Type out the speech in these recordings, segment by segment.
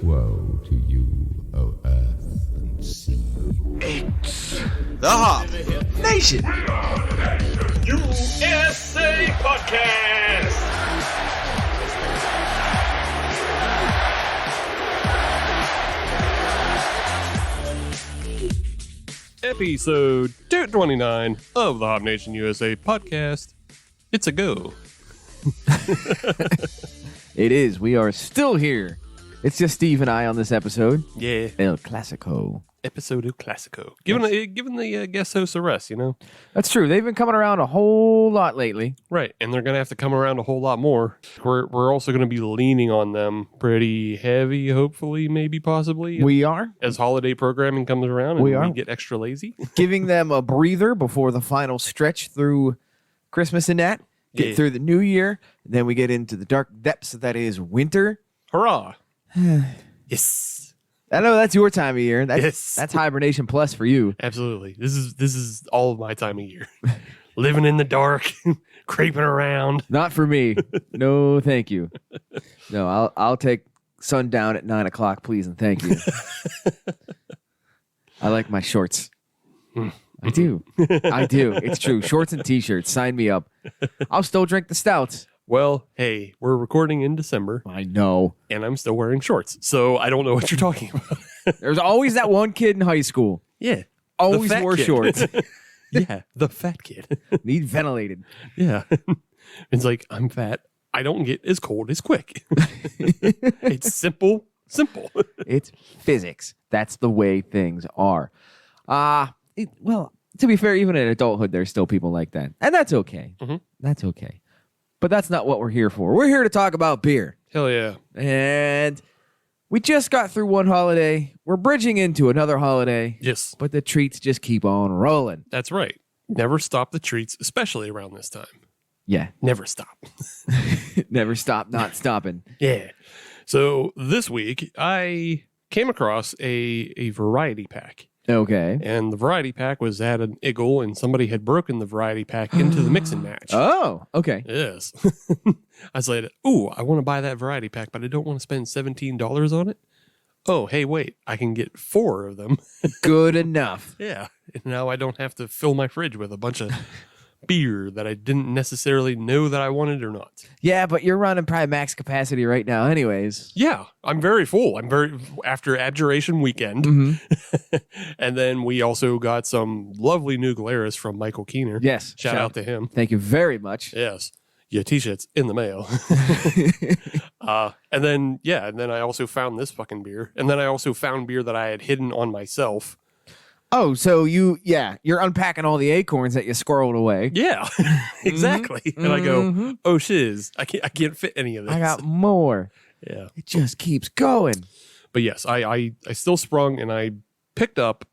Woe to you, O earth and sea. It's the Hop Nation USA Podcast. Episode 229 of the Hop Nation USA Podcast. It's a go. It is. We are still here. It's just Steve and I on this episode. Yeah. El Clasico. Episode of Classico. Giving the guest hosts a rest, you know? That's true. They've been coming around a whole lot lately. Right. And they're going to have to come around a whole lot more. We're also going to be leaning on them pretty heavy, hopefully, maybe, possibly. We are. As holiday programming comes around and we get extra lazy. Giving them a breather before the final stretch through Christmas and that. Get through the new year. Then we get into the dark depths that is winter. Hurrah. Yes. I know that's your time of year. Yes. That's hibernation plus for you. Absolutely. This is all of my time of year. Living in the dark, creeping around. Not for me. No, thank you. No, I'll take sundown at 9 o'clock, please, and thank you. I like my shorts. I do. I do. It's true. Shorts and t-shirts. Sign me up. I'll still drink the stouts. Well, hey, we're recording in December. I know. And I'm still wearing shorts, so I don't know what you're talking about. There's always that one kid in high school. Yeah. Always wore shorts. Yeah, the fat kid. Need ventilated. Yeah. It's like, I'm fat. I don't get as cold as quick. It's simple. It's physics. That's the way things are. Well, to be fair, even in adulthood, there's still people like that. And that's okay. Mm-hmm. That's okay. But that's not what we're here for. We're here to talk about beer. Hell yeah. And we just got through one holiday. We're bridging into another holiday. Yes. But the treats just keep on rolling. That's right. Never stop the treats, especially around this time. Yeah. Never stop. Never stop, not stopping. Yeah. So this week, I came across a variety pack. Okay. And the variety pack was at an Eagle, and somebody had broken the variety pack into the mix and match. Oh, okay. Yes. I said, ooh, I want to buy that variety pack, but I don't want to spend $17 on it. Oh, hey, wait, I can get 4 of them. Good enough. Yeah. And now I don't have to fill my fridge with a bunch of beer that I didn't necessarily know that I wanted or not. Yeah, but you're running probably max capacity right now anyways. Yeah, I'm very full. After Abjuration weekend. Mm-hmm. And then we also got some lovely new Glarus from Michael Keener. Yes. Shout out to him. Thank you very much. Yes. Your t-shirt's in the mail. And then I also found this fucking beer. And then I also found beer that I had hidden on myself. Oh, so you're unpacking all the acorns that you squirreled away. Yeah, exactly. Mm-hmm. And I go, oh shiz, I can't fit any of this. I got more. Yeah. It just keeps going. But yes, I still sprung and I picked up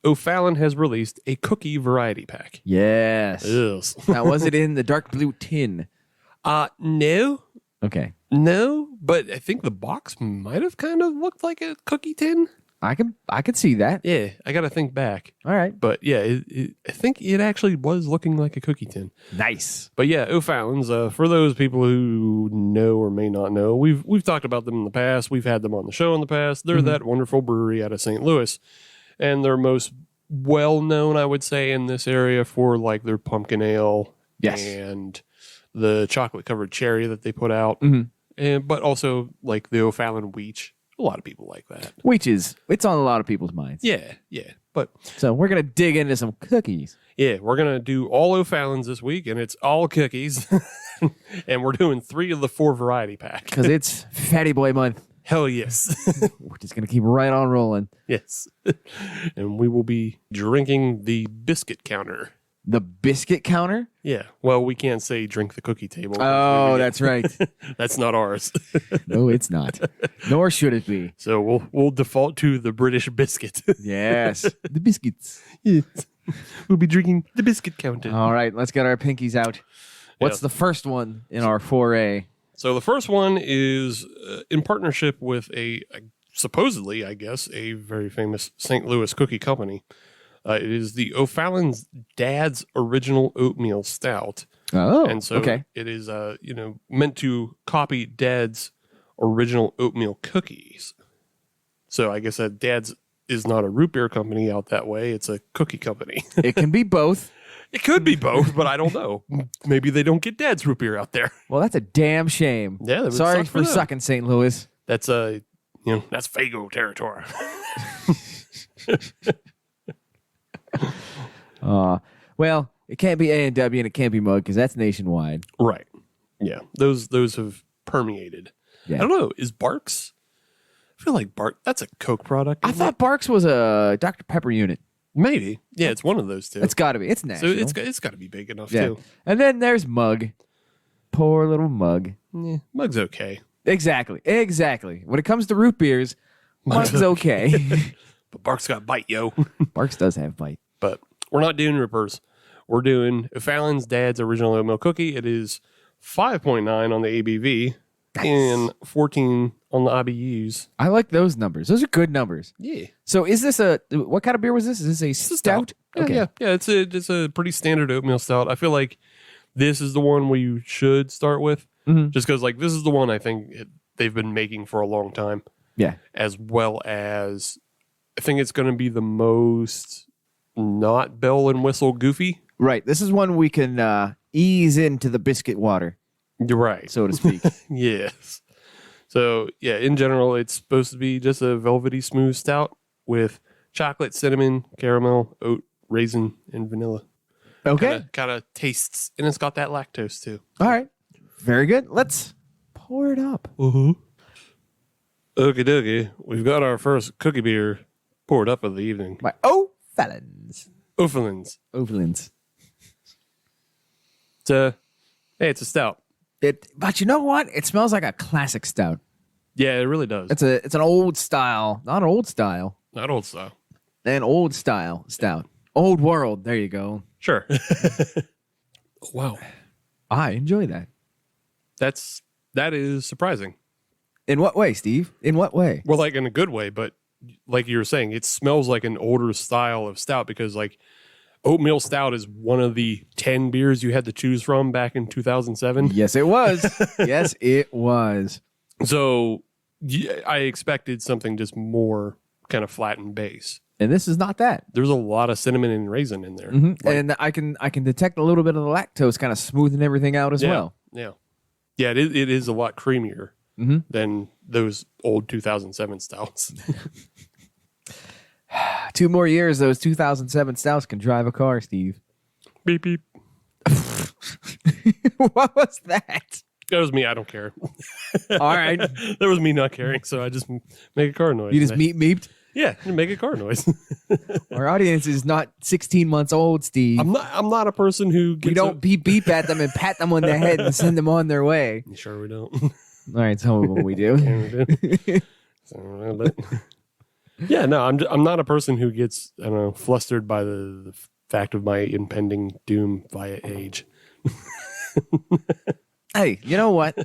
O'Fallon has released a cookie variety pack. Yes. Yes. Now, was it in the dark blue tin? No. Okay. No, but I think the box might have kind of looked like a cookie tin. I could see that. Yeah, I got to think back. All right. But yeah, I think it actually was looking like a cookie tin. Nice. But yeah, O'Fallon's, for those people who know or may not know, we've talked about them in the past. We've had them on the show in the past. They're that wonderful brewery out of St. Louis. And they're most well-known, I would say, in this area for like their pumpkin ale. Yes. And the chocolate-covered cherry that they put out. Mm-hmm. But also like the O'Fallon Wheat. A lot of people like that. Which it's on a lot of people's minds. Yeah. But so we're going to dig into some cookies. Yeah, we're going to do all O'Fallons this week, and it's all cookies. And we're doing 3 of the 4 variety pack. Because it's Fatty Boy Month. Hell yes. We're just going to keep right on rolling. Yes. And we will be drinking the biscuit counter. The biscuit counter? Yeah. Well, we can't say drink the cookie table. Oh, that's right. That's not ours. No, it's not. Nor should it be. So we'll default to the British biscuit. Yes. The biscuits. Yes. We'll be drinking the biscuit counter. All right, let's get our pinkies out. What's the first one in our foray? So the first one is in partnership with supposedly, I guess, a very famous St. Louis cookie company. It is the O'Fallon's Dad's Original Oatmeal Stout. Oh, And so okay. it is, meant to copy Dad's original oatmeal cookies. So I guess that Dad's is not a root beer company out that way. It's a cookie company. It can be both. It could be both, but I don't know. Maybe they don't get Dad's root beer out there. Well, that's a damn shame. Yeah, that would Sorry suck for for them. sucking, St. Louis. That's that's Fago territory. Well, it can't be A&W and it can't be Mug because that's nationwide. Right. Yeah. Those have permeated. Yeah. I don't know. Is Barks? I feel like that's a Coke product. I isn't thought Barks was a Dr. Pepper unit. it? Maybe. Yeah, it's one of those two. It's got to be. It's so national. it's got to be big enough yeah. too. And then there's Mug. Poor little Mug. Yeah, Mug's okay. Exactly. When it comes to root beers, Mug's okay. But Barks got bite, yo. Barks does have bite. But we're not doing rippers. We're doing Fallon's Dad's original oatmeal cookie. It is 5.9 on the ABV and 14 on the IBUs. I like those numbers. Those are good numbers. Yeah. So is this what kind of beer was this? Is this a stout? Yeah, yeah. It's a pretty standard oatmeal stout. I feel like this is the one where you should start with, just because like this is the one I think they've been making for a long time. Yeah. As well as I think it's going to be the most not bell and whistle goofy. Right. This is one we can ease into the biscuit water, You're right. so to speak. Yes. So yeah, in general, it's supposed to be just a velvety smooth stout with chocolate, cinnamon, caramel, oat, raisin, and vanilla. Okay. Kind of tastes, and it's got that lactose too. All right. Very good. Let's pour it up. Okie dokie. We've got our first cookie beer poured up of the evening. My Felons. Ophilins. Overlands. It's a stout. But you know what? It smells like a classic stout. Yeah, it really does. It's an old style, not old style, Not old style. an old style stout. Old world. There you go. Sure. Wow. I enjoy that. That is surprising. In what way, Steve? In what way? Well, like in a good way, but like you were saying, it smells like an older style of stout because like oatmeal stout is one of the 10 beers you had to choose from back in 2007. Yes, it was. Yes, it was. So I expected something just more kind of flat and base. And this is not that. There's a lot of cinnamon and raisin in there. Mm-hmm. And I can detect a little bit of the lactose kind of smoothing everything out as well. Yeah. Yeah, it is a lot creamier than those old 2007 stouts. 2 more years, those 2007 stouts can drive a car, Steve. Beep, beep. What was that? That was me. I don't care. All right. That was me not caring, so I just make a car noise. You just meeped? Yeah, make a car noise. Our audience is not 16 months old, Steve. I'm not a person who gets We don't beep beep at them and pat them on the head and send them on their way. Sure we don't. All right, some of them we do. Yeah, no, I'm not a person who gets, I don't know, flustered by the fact of my impending doom via age. Hey, you know what?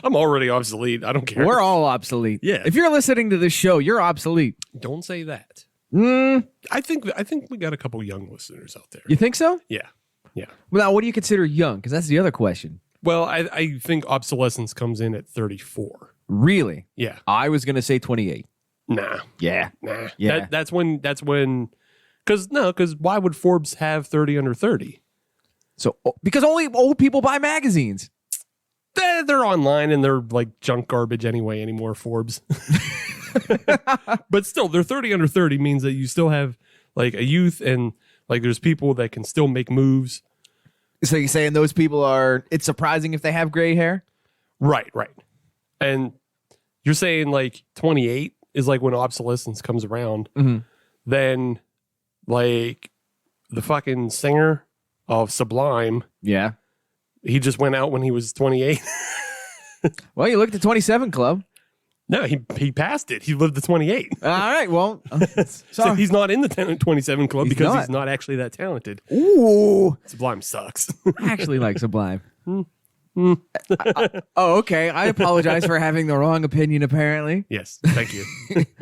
I'm already obsolete. I don't care. We're all obsolete. Yeah. If you're listening to this show, you're obsolete. Don't say that. Mm, I think we got a couple young listeners out there. you think so? Yeah. Yeah. Well, now, what do you consider young? Because that's the other question. Well, I think obsolescence comes in at 34. Really? Yeah. I was going to say 28. Nah. Yeah. Nah. Yeah. That's when because why would Forbes have 30 under 30? So, because only old people buy magazines. They're online and they're like junk garbage anyway anymore, Forbes. But still, they're 30 under 30 means that you still have like a youth and like there's people that can still make moves. So you're saying those people it's surprising if they have gray hair? Right. And you're saying like 28 is like when obsolescence comes around. Mm-hmm. Then like the fucking singer of Sublime, Yeah. he just went out when he was 28. Well, you look at the 27 Club. No, he passed it. He lived to 28. All right. Well, So he's not in the 27 club He's because not. he's not actually that talented. ooh, Sublime sucks. I actually like Sublime. Oh, okay. I apologize for having the wrong opinion, apparently. Yes, thank you.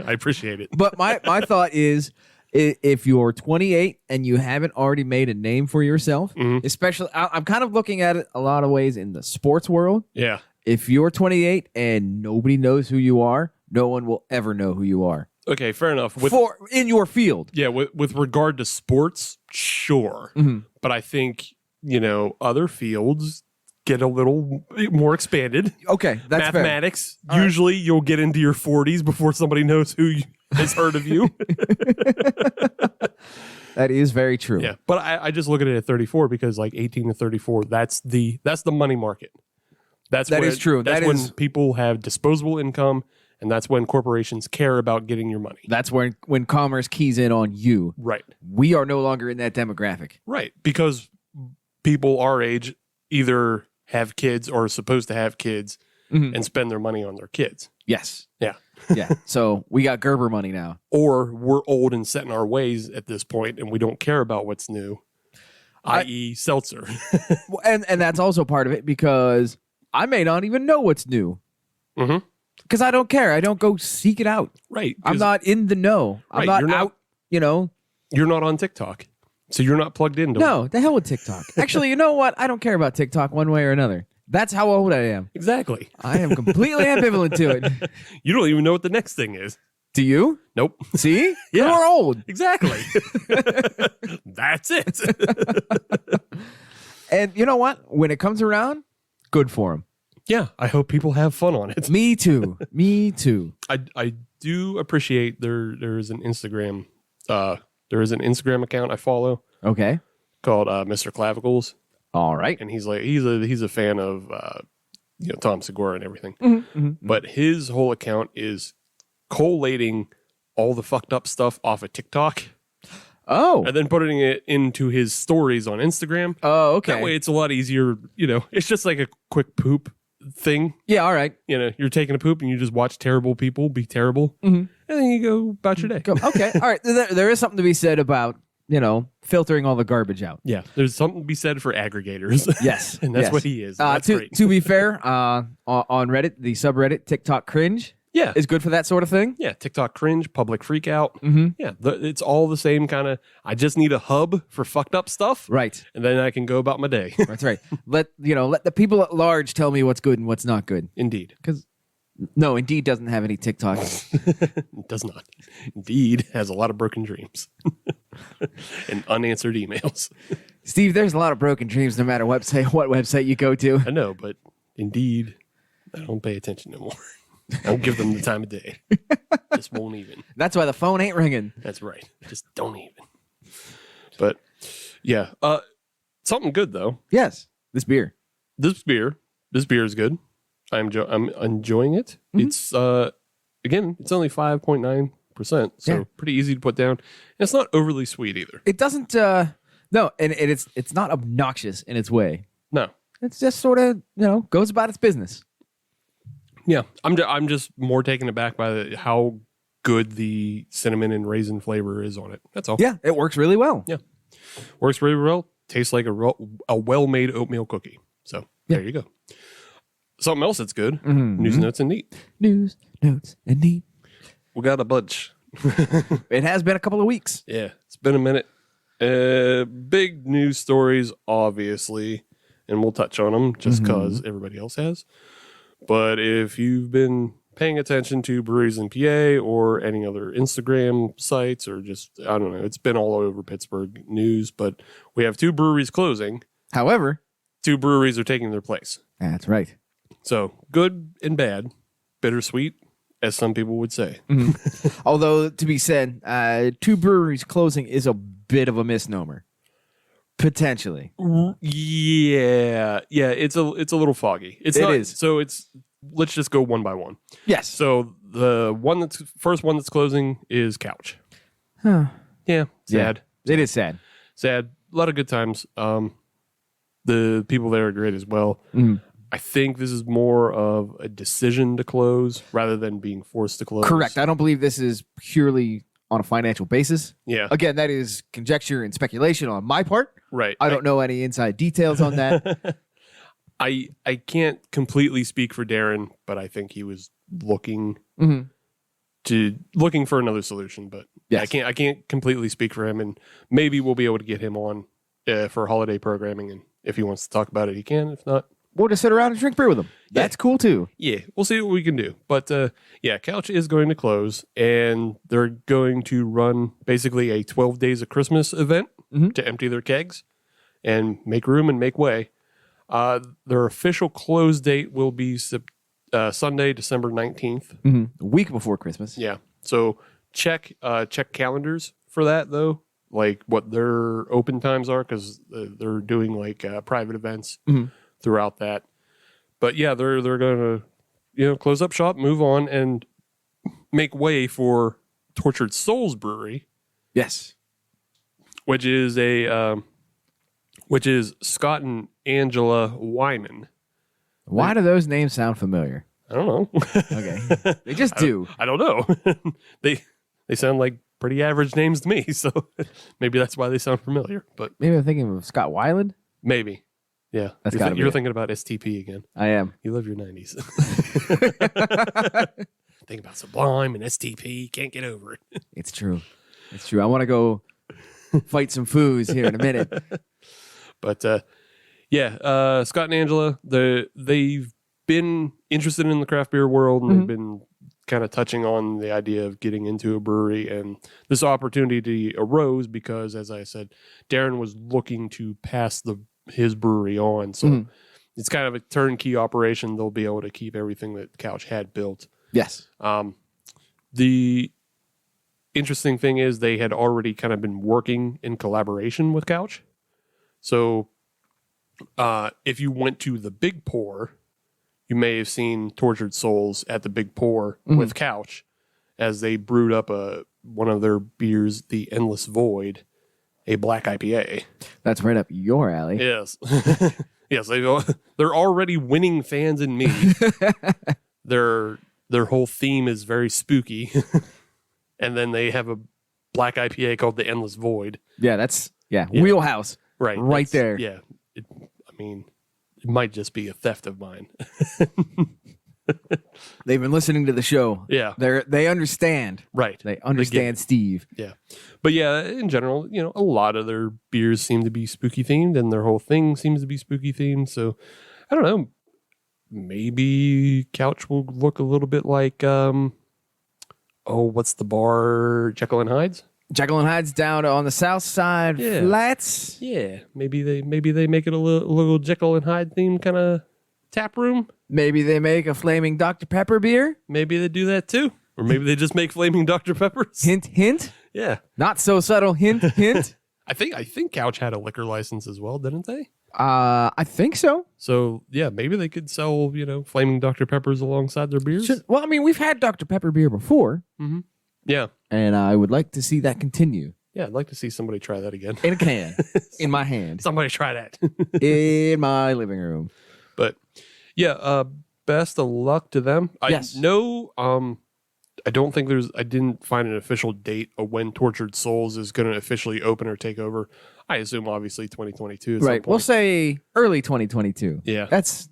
I appreciate it. But my thought is, If you're 28 and you haven't already made a name for yourself, Mhm. especially, I'm kind of looking at it a lot of ways in the sports world. Yeah. If you're 28 and nobody knows who you are, no one will ever know who you are. Okay, fair enough. In your field. Yeah, with regard to sports, sure. Mhm. But I think, other fields get a little more expanded. Okay, that's fair. Mathematics, All right. usually you'll get into your 40s before somebody knows who has heard of you. That is very true. Yeah, but I just look at it at 34 because like 18 to 34, that's the money market. That is true. That's That when is- people have disposable income, and that's when corporations care about getting your money. That's when commerce keys in on you. Right. We are no longer in that demographic. Right, because people our age either have kids or are supposed to have kids Mhm. and spend their money on their kids. Yes. Yeah. Yeah. So we got Gerber money now. Or we're old and set in our ways at this point and we don't care about what's new, i.e. seltzer. Well, and that's also part of it because I may not even know what's new Mhm. because I don't care. I don't go seek it out. Right. I'm 'cause not in the know. I'm Right, not you're not- out, you know. You're not on TikTok. So you're not plugged into No, the hell with TikTok. Actually, you know what? I don't care about TikTok one way or another. That's how old I am. Exactly. I am completely ambivalent to it. You don't even know what the next thing is. Do you? Nope. See? Yeah. You're old. Exactly. That's it. And you know what? When it comes around, good for them. Yeah. I hope people have fun on it. Me too. Me too. I do appreciate there is an Instagram account I follow Okay. called Mr. Clavicles, All right. and he's a fan of Tom Segura and everything. Mhm. But his whole account is collating all the fucked up stuff off of TikTok Oh. and then putting it into his stories on Instagram. Oh, okay. That way it's a lot easier, it's just like a quick poop thing. Yeah, all right. You're taking a poop and you just watch terrible people be terrible, Mhm. and then you go about your day. Go. Okay. All right. There is something to be said about, filtering all the garbage out. Yeah, there's something to be said for aggregators. Yes. and that's yes. what he is. That's great. To be fair, on Reddit, the subreddit TikTok cringe Yeah, is good for that sort of thing. yeah. TikTok cringe, public freak out. Mm-hmm. Yeah, it's all the same kind of. I just need a hub for fucked up stuff, Right. and then I can go about my day. That's right. Let the people at large tell me what's good and what's not good. Indeed, Because no, Indeed doesn't have any TikTok. it does not. Indeed, has a lot of broken dreams and unanswered emails. Steve, there's a lot of broken dreams no matter what website you go to. I know, but Indeed, I don't pay attention no more. I don't give them the time of day. Just won't even. That's why the phone ain't ringing. That's right. Just don't even. But yeah, something good though. Yes, this beer. This beer is good. I'm enjoying it. Mm-hmm. It's again, it's only 5.9%, so Yeah. pretty easy to put down. And it's not overly sweet either. It doesn't. No, and it's not obnoxious in its way. No. It's just sort of goes about its business. Yeah, I'm just more taken aback by how good the cinnamon and raisin flavor is on it. That's all. Yeah, it works really well. Yeah. Works really well. Tastes like a well-made oatmeal cookie. So Yeah. there you go. Something else that's good. Mhm. News, notes, and neat. News, notes, and neat. We got a bunch. It has been a couple of weeks. Yeah, it's been a minute. Big news stories, obviously, and we'll touch on them just because everybody else has. But if you've been paying attention to breweries in PA or any other Instagram sites or just, I don't know, it's been all over Pittsburgh news, but we have 2 breweries closing. However, 2 breweries are taking their place. that's right. So good and bad, bittersweet, as some people would say. Although, to be said, 2 breweries closing is a bit of a misnomer. Potentially. Yeah, it's a little foggy. It is. So let's just go one by one. Yes. So the first one that's closing is Couch. Huh. Yeah, sad. It is sad. Sad. A lot of good times. The people there are great as well. Mhm. I think this is more of a decision to close rather than being forced to close. Correct. I don't believe this is purely on a financial basis. Yeah. Again, that is conjecture and speculation on my part. Right. I don't know any inside details on that. I can't completely speak for Darren, but I think he was looking Mhm. looking for another solution. But Yes. I can't completely speak for him, and maybe we'll be able to get him on for holiday programming, and if he wants to talk about it, he can. If not, We'll just sit around and drink beer with them. That's cool too. yeah, we'll see what we can do. But Couch is going to close, and they're going to run basically a 12 Days of Christmas event to empty their kegs and make room and make way. Their official close date will be Sunday, December 19th. A week before Christmas. Yeah. So check calendars for that, though, like what their open times are, because they're doing like private events throughout that. But yeah, they're going to close up shop, move on, and make way for Tortured Souls Brewery, Yes. which is Scott and Angela Wyman. Why do those names sound familiar? I don't know. Okay. They just do. I don't know. They sound like pretty average names to me, so maybe that's why they sound familiar. But Maybe I'm thinking of Scott Weiland. maybe, yeah. That's gotta be You're it. thinking about STP again. I am. You love your 90s. Think about Sublime and STP. Can't get over it. It's true. It's true. I want to go fight some foos here in a minute. But Scott and Angela, they've been interested in the craft beer world, and they've been kind of touching on the idea of getting into a brewery. And this opportunity arose because, as I said, Darren was looking to pass his brewery on. So it's kind of a turnkey operation. They'll be able to keep everything that Couch had built. Yes. The interesting thing is they had already kind of been working in collaboration with Couch. So if you went to the Big Pour, you may have seen Tortured Souls at the Big Pour with Couch as they brewed up one of their beers, the Endless Void, a black IPA. That's right up your alley. Yes. Yes, they're already winning fans in me. Their whole theme is very spooky. And then they have a black IPA called the Endless Void. Yeah, that's wheelhouse. Right There. Yeah. It might just be a theft of mine. They've been listening to the show. Yeah. They understand. Right. They understand Steve. Yeah. But yeah, in general, a lot of their beers seem to be spooky themed, and their whole thing seems to be spooky themed. So I don't know. Maybe Couch will look a little bit like what's the bar? Jekyll and Hyde's? Jekyll and Hyde's down on the south side flats. Yeah. Maybe they make it a little Jekyll and Hyde themed kind of tap room. Maybe they make a flaming Dr. Pepper beer. Maybe they do that too. Or maybe they just make flaming Dr. Peppers. Hint, hint. Yeah. Not so subtle. Hint, hint. I think Couch had a liquor license as well, didn't they? I think so. So yeah, maybe they could sell, flaming Dr. Peppers alongside their beers. Well, I mean, we've had Dr. Pepper beer before. Mm-hmm. Yeah. And I would like to see that continue. Yeah, I'd like to see somebody try that again. In a can. In my hand. Somebody try that. In my living room. But yeah, best of luck to them. Yes. I know, I don't think I didn't find an official date of when Tortured Souls is going to officially open or take over. I assume obviously 2022. Right. We'll say early 2022. Yeah. That's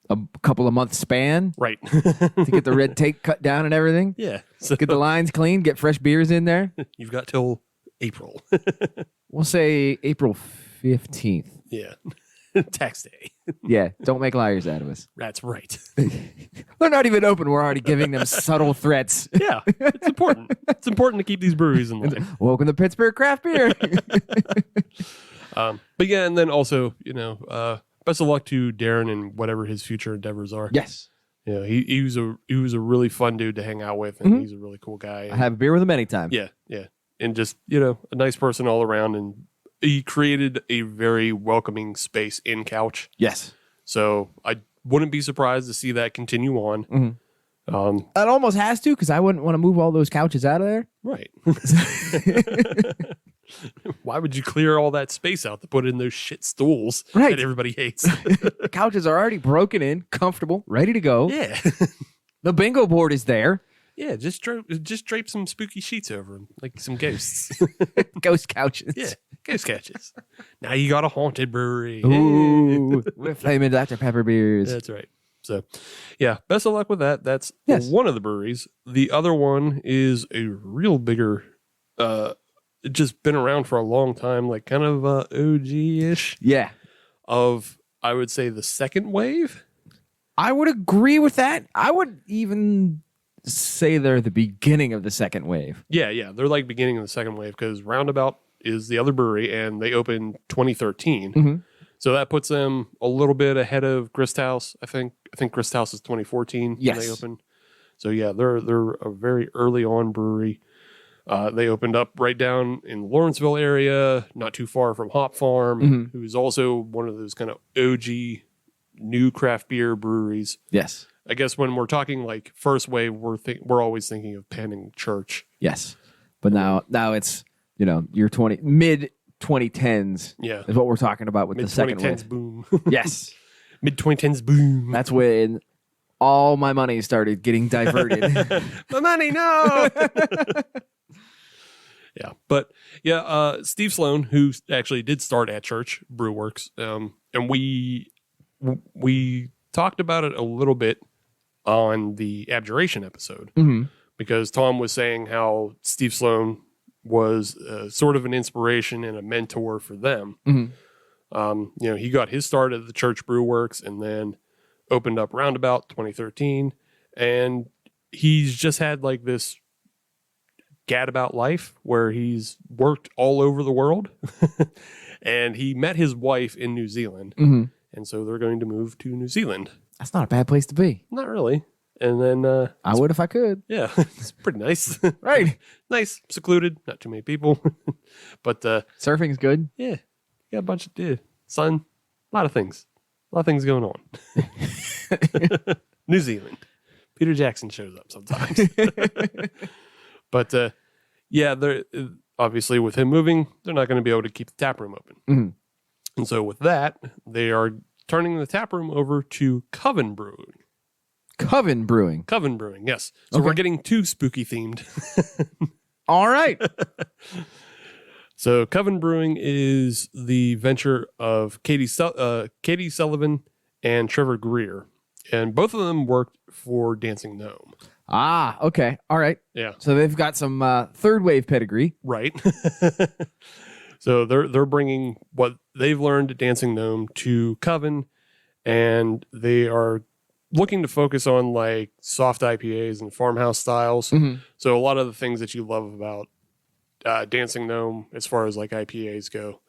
a couple of months span Right. to get the red tape cut down and everything. Yeah. So Get the lines clean, get fresh beers in there. you've got till April. We'll say April 15th. Yeah. Tax day. Yeah, don't make liars out of us. That's right. They're not even open. We're already giving them subtle threats. Yeah. It's important. It's important to keep these breweries in line. Welcome to Pittsburgh Craft Beer. But yeah, and then also, best of luck to Darren and whatever his future endeavors are. Yes. Yeah, he was a really fun dude to hang out with, and he's a really cool guy. I have a beer with him anytime. Yeah, and just a nice person all around, and he created a very welcoming space in Couch. Yes. So I wouldn't be surprised to see that continue on. It almost has to, because I wouldn't want to move all those couches out of there. Right. Why would you clear all that space out to put in those shit stools that everybody hates? The couches are already broken in, comfortable, ready to go. Yeah. The bingo board is there. Yeah, just drape some spooky sheets over them, like some ghosts. Ghost couches. Yeah, ghost couches. Now you got a haunted brewery. Ooh, with flaming Dr. Pepper beers. That's right. So, yeah, best of luck with that. That's one of the breweries. The other one is a real bigger, just been around for a long time, like kind of OG-ish. Yeah. Of, I would say, the second wave. I would agree with that. I would even say they're the beginning of the second wave. Yeah. They're like beginning of the second wave because Roundabout is the other brewery and they opened 2013. Mm-hmm. So that puts them a little bit ahead of Grist House. I think Grist House is 2014 when they opened. So yeah, they're a very early on brewery. They opened up right down in the Lawrenceville area, not too far from Hop Farm, who's also one of those kind of OG new craft beer breweries. Yes. I guess when we're talking like first wave, we're always thinking of Penn and Church. Yes. But now it's, your mid 2010s is what we're talking about with the second wave. Mid-2010s boom. Yes. Mid-2010s boom. That's when all my money started getting diverted. My money, no! Yeah. But, Steve Sloan, who actually did start at Church Brewworks, and we talked about it a little bit on the Abjuration episode because Tom was saying how Steve Sloan was sort of an inspiration and a mentor for them. He got his start at the Church Brewworks and then opened up Roundabout 2013, and he's just had like this gadabout life where he's worked all over the world, and he met his wife in New Zealand, and so they're going to move to New Zealand. That's not a bad place to be. Not really. And then I would if I could. Yeah, it's pretty nice. Right. Nice, secluded, not too many people. But surfing's good. Yeah. Got a bunch of sun, a lot of things. A lot of things going on. New Zealand. Peter Jackson shows up sometimes. But they're obviously with him moving, they're not going to be able to keep the tap room open. And so with that, they are turning the tap room over to Coven Brewing. Coven Brewing. Coven Brewing, yes. So we're getting too spooky themed. All right. So Coven Brewing is the venture of Katie Sullivan and Trevor Greer. And both of them worked for Dancing Gnome. Ah, okay. All right. Yeah. So they've got some third wave pedigree. Right. So they're bringing what they've learned at Dancing Gnome to Coven, and they are looking to focus on like soft IPAs and farmhouse styles. So a lot of the things that you love about Dancing Gnome, as far as like IPAs go,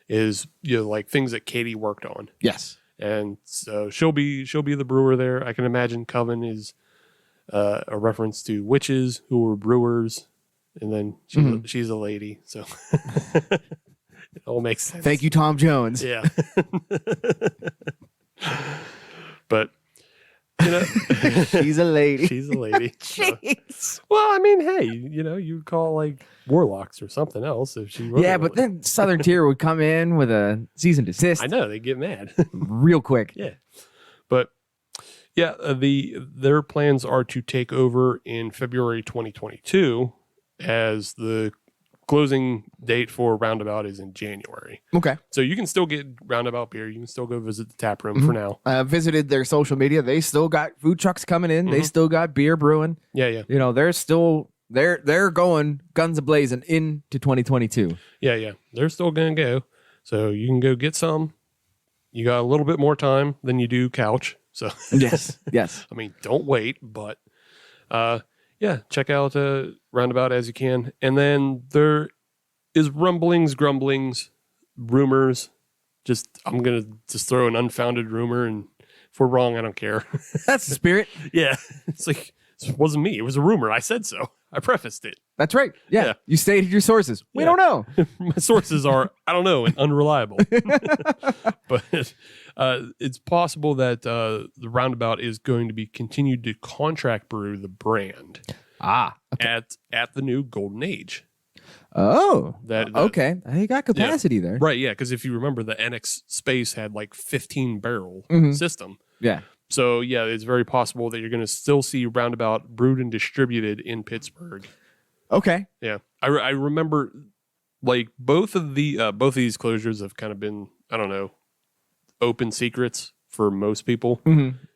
is like things that Katie worked on. Yes. And so she'll be the brewer there. I can imagine Coven is a reference to witches who were brewers, and then she's a lady. So it all makes sense. Thank you, Tom Jones. Yeah. But she's a lady. She's a lady. Jeez. Well, I mean, hey, you'd call like warlocks or something else if she wrote. Yeah, but then Southern Tier would come in with a cease and desist. I know, they get mad real quick. Yeah, but yeah, their plans are to take over in February 2022, as the closing date for Roundabout is in January. Okay. So you can still get Roundabout beer. You can still go visit the tap room for now. I visited their social media. They still got food trucks coming in. They still got beer brewing. Yeah. They're still they're going guns a blazing into 2022. Yeah. They're still gonna go. So you can go get some. You got a little bit more time than you do Couch. So yes. I mean, don't wait, but check out Roundabout as you can. And then there is rumblings, grumblings, rumors. I'm going to just throw an unfounded rumor, and if we're wrong, I don't care. That's the spirit. Yeah. It's like, it wasn't me. It was a rumor. I said so. I prefaced it. That's right. Yeah. You stated your sources. We don't know. My sources are, I don't know, and unreliable. But it's possible that the Roundabout is going to be continued to contract brew the brand. Okay. At the new Golden Age. Oh, okay. He got capacity there. Right, yeah, because if you remember, the NX Space had like 15 barrel system. Yeah. So, yeah, it's very possible that you're going to still see Roundabout brewed and distributed in Pittsburgh. Okay. Yeah. I remember, like, both of these closures have kind of been, I don't know, open secrets for most people.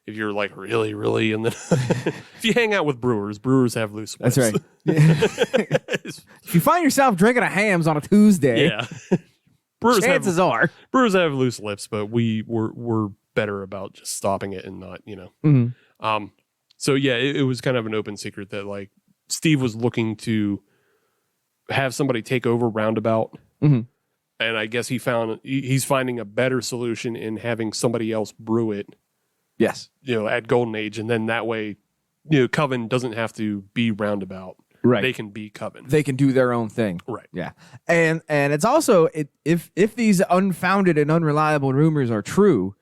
if you're like really, really, and then if you hang out with brewers have loose lips. That's right. If you find yourself drinking a Hams on a Tuesday, Yeah. chances are brewers have loose lips, but we're better about just stopping it and not, So yeah, it was kind of an open secret that like Steve was looking to have somebody take over Roundabout. And I guess he's finding a better solution in having somebody else brew it. Yes. At Golden Age. And then that way, Coven doesn't have to be Roundabout. Right. They can be Coven. They can do their own thing. Right. Yeah. And it's also, if these unfounded and unreliable rumors are true,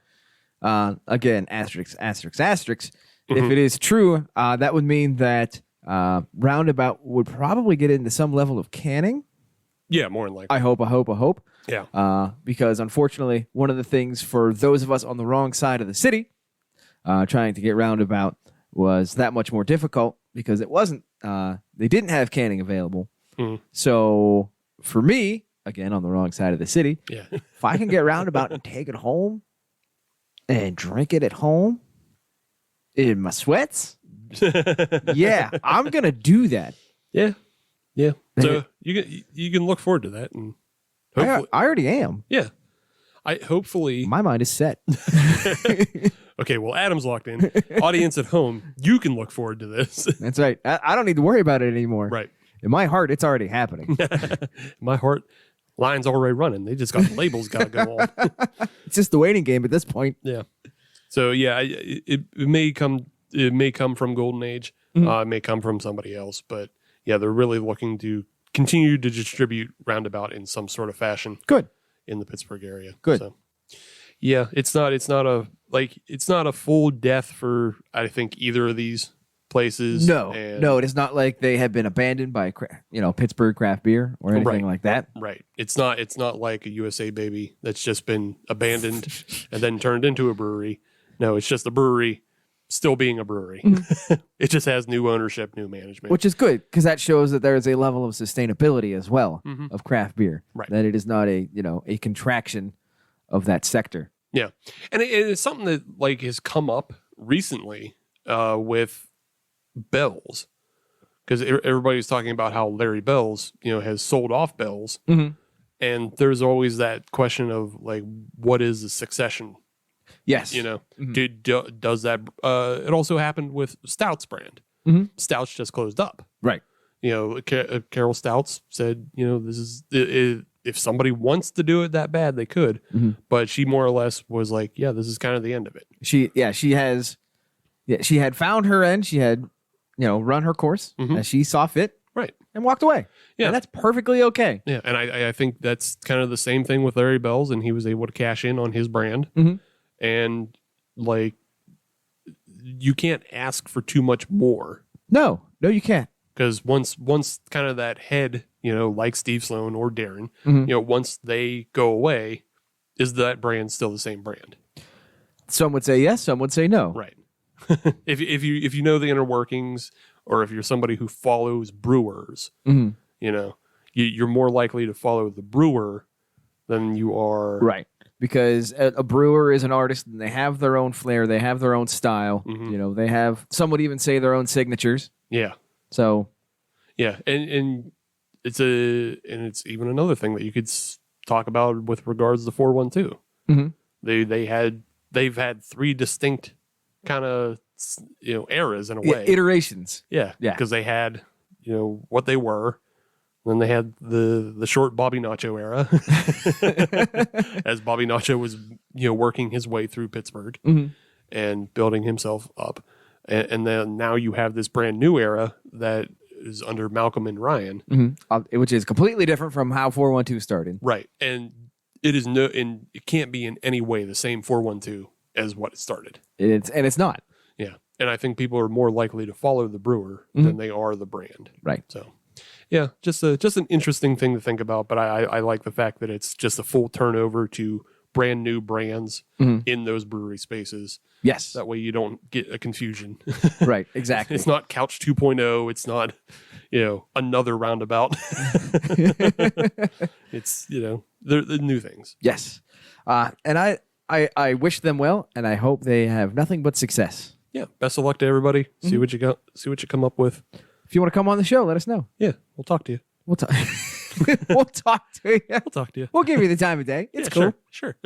again, asterisk. If it is true, that would mean that Roundabout would probably get into some level of canning. Yeah, more than likely. I hope. Yeah. Because unfortunately, one of the things for those of us on the wrong side of the city trying to get Roundabout was that much more difficult because it wasn't, they didn't have canning available. So for me, again, on the wrong side of the city, if I can get Roundabout and take it home and drink it at home in my sweats, yeah, I'm going to do that. Yeah. So you can look forward to that, and hopefully, I already am. Yeah. Hopefully My mind is set. Okay, well, Adam's locked in. Audience at home, you can look forward to this. That's right. I don't need to worry about it anymore. Right. In my heart, it's already happening. My heart line's already running. They just got the labels got to go on. It's just the waiting game at this point. Yeah. So yeah, it may come from Golden Age. It may come from somebody else, but yeah, they're really looking to continue to distribute Roundabout in some sort of fashion. Good. In the Pittsburgh area. Good. So, yeah, it's not a full death for I think either of these places. No, it is not like they have been abandoned by Pittsburgh craft beer or anything like that. Right. It's not like a USA Baby that's just been abandoned and then turned into a brewery. No, it's just a brewery still being a brewery. It just has new ownership, new management. Which is good because that shows that there is a level of sustainability as well of craft beer. Right. That it is not a contraction of that sector. Yeah. And it's something that like has come up recently with Bell's. Because everybody's talking about how Larry Bell's, has sold off Bell's. And there's always that question of like, what is the succession? Yes. Does that? It also happened with Stout's brand. Stout's just closed up. Right. Carol Stouts said, this is if somebody wants to do it that bad, they could. But she more or less was like, yeah, this is kind of the end of it. She had found her end. She had, run her course as she saw fit. Right. And walked away. Yeah. And that's perfectly okay. Yeah. And I think that's kind of the same thing with Larry Bell's, and he was able to cash in on his brand. And like, you can't ask for too much more. No, you can't. Because once kind of that head, like Steve Sloan or Darren, once they go away, is that brand still the same brand? Some would say yes, some would say no. Right. if you know the inner workings, or if you're somebody who follows brewers, you're more likely to follow the brewer than you are. Right. Because a brewer is an artist and they have their own flair, they have their own style. They have, some would even say, their own signatures. Yeah. So, yeah, and it's even another thing that you could talk about with regards to 412. They've had three distinct kind of eras in a way, iterations. Yeah, because they had what they were. Then they had the short Bobby Nacho era, as Bobby Nacho was working his way through Pittsburgh and building himself up, and then now you have this brand new era that is under Malcolm and Ryan, which is completely different from how 412 started. Right, and it can't be in any way the same 412 as what it started. It's not. Yeah, and I think people are more likely to follow the brewer than they are the brand. Right. So. Yeah, just an interesting thing to think about, but I like the fact that it's just a full turnover to brand new brands in those brewery spaces. Yes. That way you don't get a confusion. Right, exactly. It's not Couch 2.0. It's not, another Roundabout. It's, they're new things. Yes. And I I wish them well, and I hope they have nothing but success. Yeah. Best of luck to everybody. See what you got. See what you come up with. If you want to come on the show, let us know. Yeah. We'll talk to you. We'll talk. We'll talk to you. We'll talk to you. We'll give you the time of day. It's cool. Sure.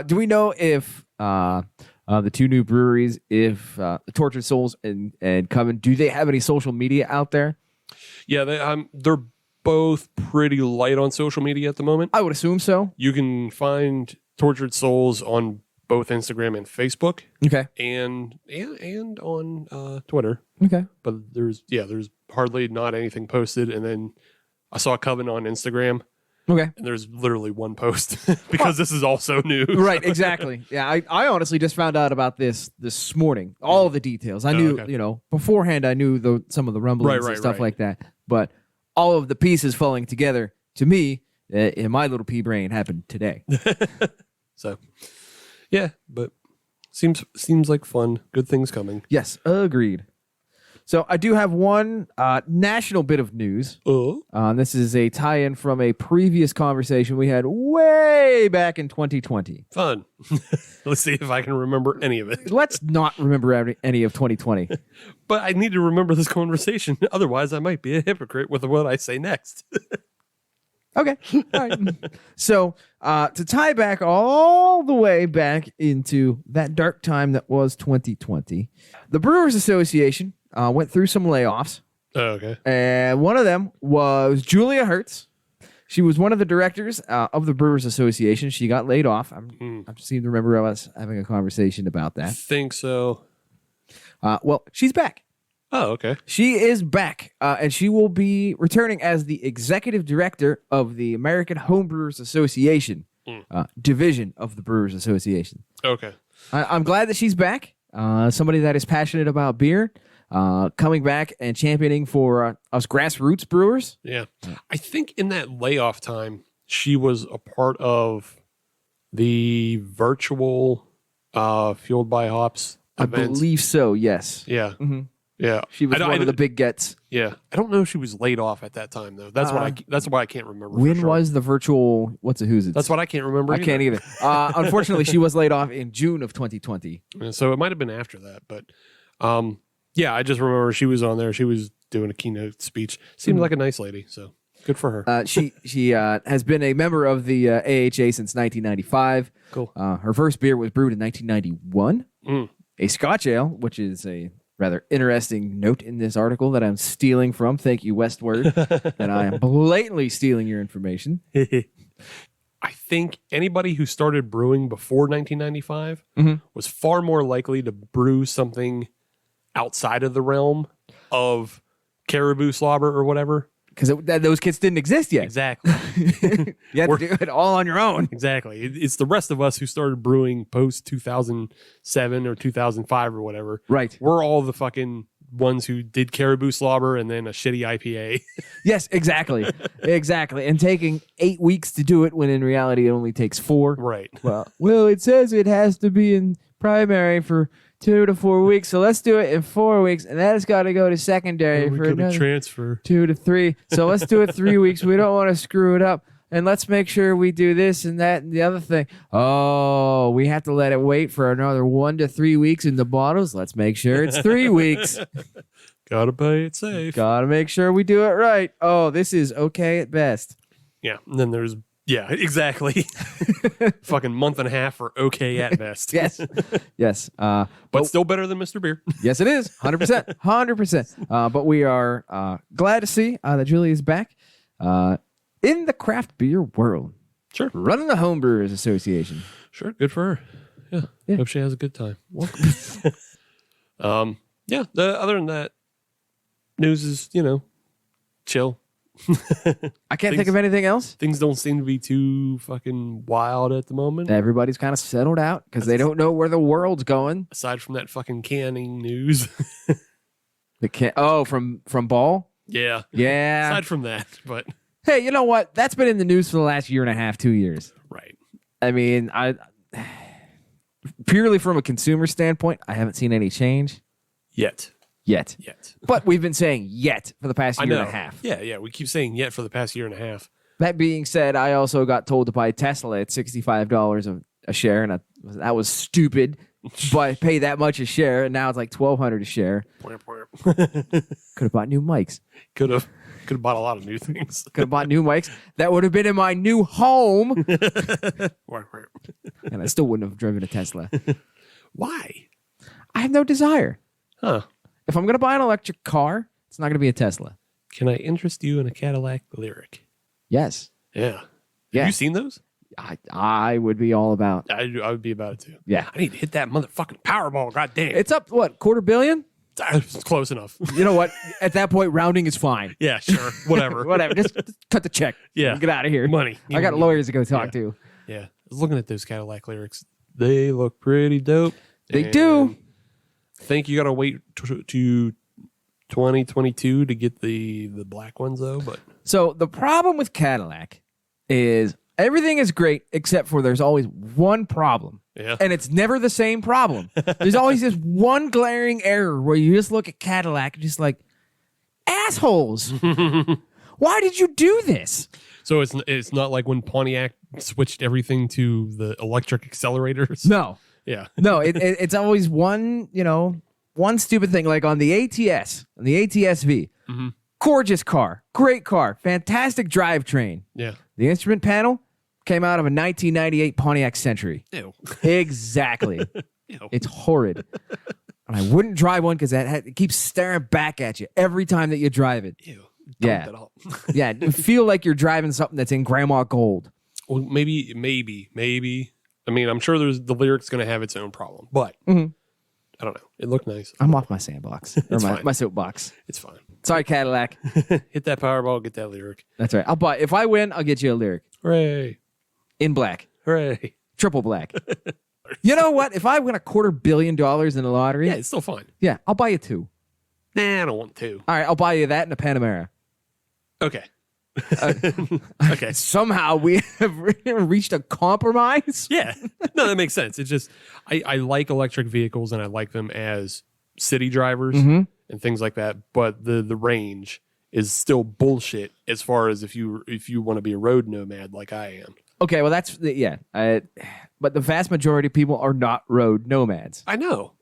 Do we know if the two new breweries, if Tortured Souls and Coven, do they have any social media out there? Yeah. They're both pretty light on social media at the moment. I would assume so. You can find Tortured Souls on both Instagram and Facebook, Okay. and on Twitter. Okay. But there's hardly not anything posted. And then I saw Coven on Instagram, Okay. and there's literally one post because this is also new. Right. Exactly. Yeah. I honestly just found out about this morning. All of the details. I knew, okay. Beforehand I knew some of the rumblings and stuff like that. But all of the pieces falling together to me in my little pea brain happened today. So, yeah, but seems like fun. Good things coming. Yes, agreed. So I do have one national bit of news. Oh, This is a tie-in from a previous conversation we had way back in 2020. fun. Let's see if I can remember any of it. Let's not remember any of 2020. But I need to remember this conversation. Otherwise, I might be a hypocrite with what I say next. Okay. All right. So to tie back all the way back into that dark time that was 2020, the Brewers Association went through some layoffs. Oh, okay. And one of them was Julia Hertz. She was one of the directors of the Brewers Association. She got laid off. I seem to remember us having a conversation about I that. think so. Well, she's back. Oh, okay. She is back, and she will be returning as the executive director of the American Homebrewers Association division of the Brewers Association. Okay. I'm glad that she's back. Somebody that is passionate about beer, coming back and championing for us grassroots brewers. Yeah. I think in that layoff time, she was a part of the virtual Fueled by Hops event. I believe so, yes. Yeah. Mm-hmm. Yeah. She was one of the big gets. Yeah. I don't know if she was laid off at that time, though. That's why I can't remember. When for sure. was the virtual, what's a who's it? That's what I can't remember. I can't either. Unfortunately, she was laid off in June of 2020. So it might have been after that. But yeah, I just remember she was on there. She was doing a keynote speech. Seemed like a nice lady. So good for her. She has been a member of the AHA since 1995. Cool. Her first beer was brewed in 1991. A Scotch ale, which is a rather interesting note in this article that I'm stealing from. Thank you, Westward. And I am blatantly stealing your information. I think anybody who started brewing before 1995 was far more likely to brew something outside of the realm of caribou slobber or whatever. Because those kits didn't exist yet. Exactly. You had to do it all on your own. Exactly. It's the rest of us who started brewing post 2007 or 2005 or whatever. Right. We're all the fucking ones who did caribou slobber and then a shitty IPA. Yes, exactly. Exactly. And taking 8 weeks to do it when in reality it only takes 4. Right. Well, it says it has to be in primary for 2 to 4 weeks, so let's do it in 4 weeks, and then it's got to go to secondary for another transfer 2 to 3. So let's do it 3 weeks. We don't want to screw it up, and let's make sure we do this and that and the other thing. Oh, we have to let it wait for another 1 to 3 weeks in the bottles. Let's make sure it's 3 weeks. Gotta play it safe. Gotta make sure we do it right. Oh, this is okay at best. Yeah, and then there's exactly. Fucking month and a half for okay at best. Yes. Yes. But still better than Mr. Beer. Yes, it is. 100%. 100%. But we are glad to see that Julie is back in the craft beer world. Sure. Running the Homebrewers Association. Sure. Good for her. Yeah. Hope she has a good time. Yeah. Other than that, news is, chill. I can't think of anything else. Things don't seem to be too fucking wild at the moment. Everybody's kind of settled out because they don't know where the world's going. Aside from that fucking canning news. From Ball? Yeah. Yeah. Aside from that, but hey, you know what? That's been in the news for the last year and a half, 2 years. right. I mean, I purely from a consumer standpoint, I haven't seen any change Yet. yet. But we've been saying yet for the past year and a half. Yeah. We keep saying yet for the past year and a half. That being said, I also got told to buy a Tesla at $65 a share, and that was stupid. But pay that much a share, and now it's like $1,200 a share. Could have bought new mics. Could have bought a lot of new things. Could have bought new mics. That would have been in my new home. And I still wouldn't have driven a Tesla. Why? I have no desire. Huh. If I'm going to buy an electric car, it's not going to be a Tesla. Can I interest you in a Cadillac Lyric? Yes. Yeah. Yeah. Have you seen those? I would be all about. I would be about it too. Yeah. I need to hit that motherfucking Powerball. God damn. It's up, what, $250 million? It's close enough. You know what? At that point, rounding is fine. Yeah, sure. Whatever. Whatever. Just cut the check. Yeah. Get out of here. Money. I got lawyers to go talk to. Yeah. I was looking at those Cadillac Lyrics. They look pretty dope. They do. I think you got to wait to 2022 to get the black ones, though. But So the problem with Cadillac is everything is great except for there's always one problem. Yeah. And it's never the same problem. There's always this one glaring error where you just look at Cadillac and just like, assholes. Why did you do this? So it's not like when Pontiac switched everything to the electric accelerators. No. Yeah. No, it's always one stupid thing. Like on the ATS, on the ATS-V. Mm-hmm. Gorgeous car. Great car. Fantastic drivetrain. Yeah. The instrument panel came out of a 1998 Pontiac Century. Ew. Exactly. Ew. It's horrid. And I wouldn't drive one because it keeps staring back at you every time that you drive it. Ew. Yeah. Dump it all. Yeah. You feel like you're driving something that's in grandma gold. Well, maybe. I mean, I'm sure the Lyric's going to have its own problem, but Mhm. I don't know. It looked nice. I'm off my sandbox. Or It's my, fine. my soapbox. It's fine. Sorry, Cadillac. Hit that Powerball, get that Lyric. That's right. I'll buy. If I win, I'll get you a Lyric Hooray. in black, Hooray. triple black. You know what? If I win $250 million in the lottery, Yeah, it's still fine. yeah, I'll buy you two. Nah, I don't want to. All right, I'll buy you that and a Panamera. Okay. Uh, Okay. Somehow we have reached a compromise. Yeah. No, that makes sense. It's just I like electric vehicles and I like them as city drivers Mm-hmm. and things like that. But the range is still bullshit as far as if you want to be a road nomad like I am. Okay, well but the vast majority of people are not road nomads. I know,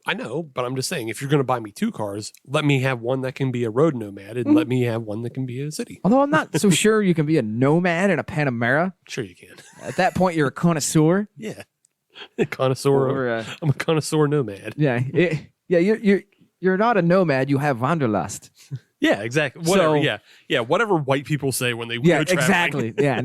but I'm just saying if you're going to buy me two cars, let me have one that can be a road nomad and let me have one that can be a city. Although I'm not so sure you can be a nomad in a Panamera. Sure you can. At that point, you're a connoisseur. Yeah. Connoisseur. Or, I'm a connoisseur nomad. Yeah, you're not a nomad. You have wanderlust. Yeah, exactly. Whatever. So- Yeah. Whatever white people say when they Yeah, go traveling. exactly. Yeah.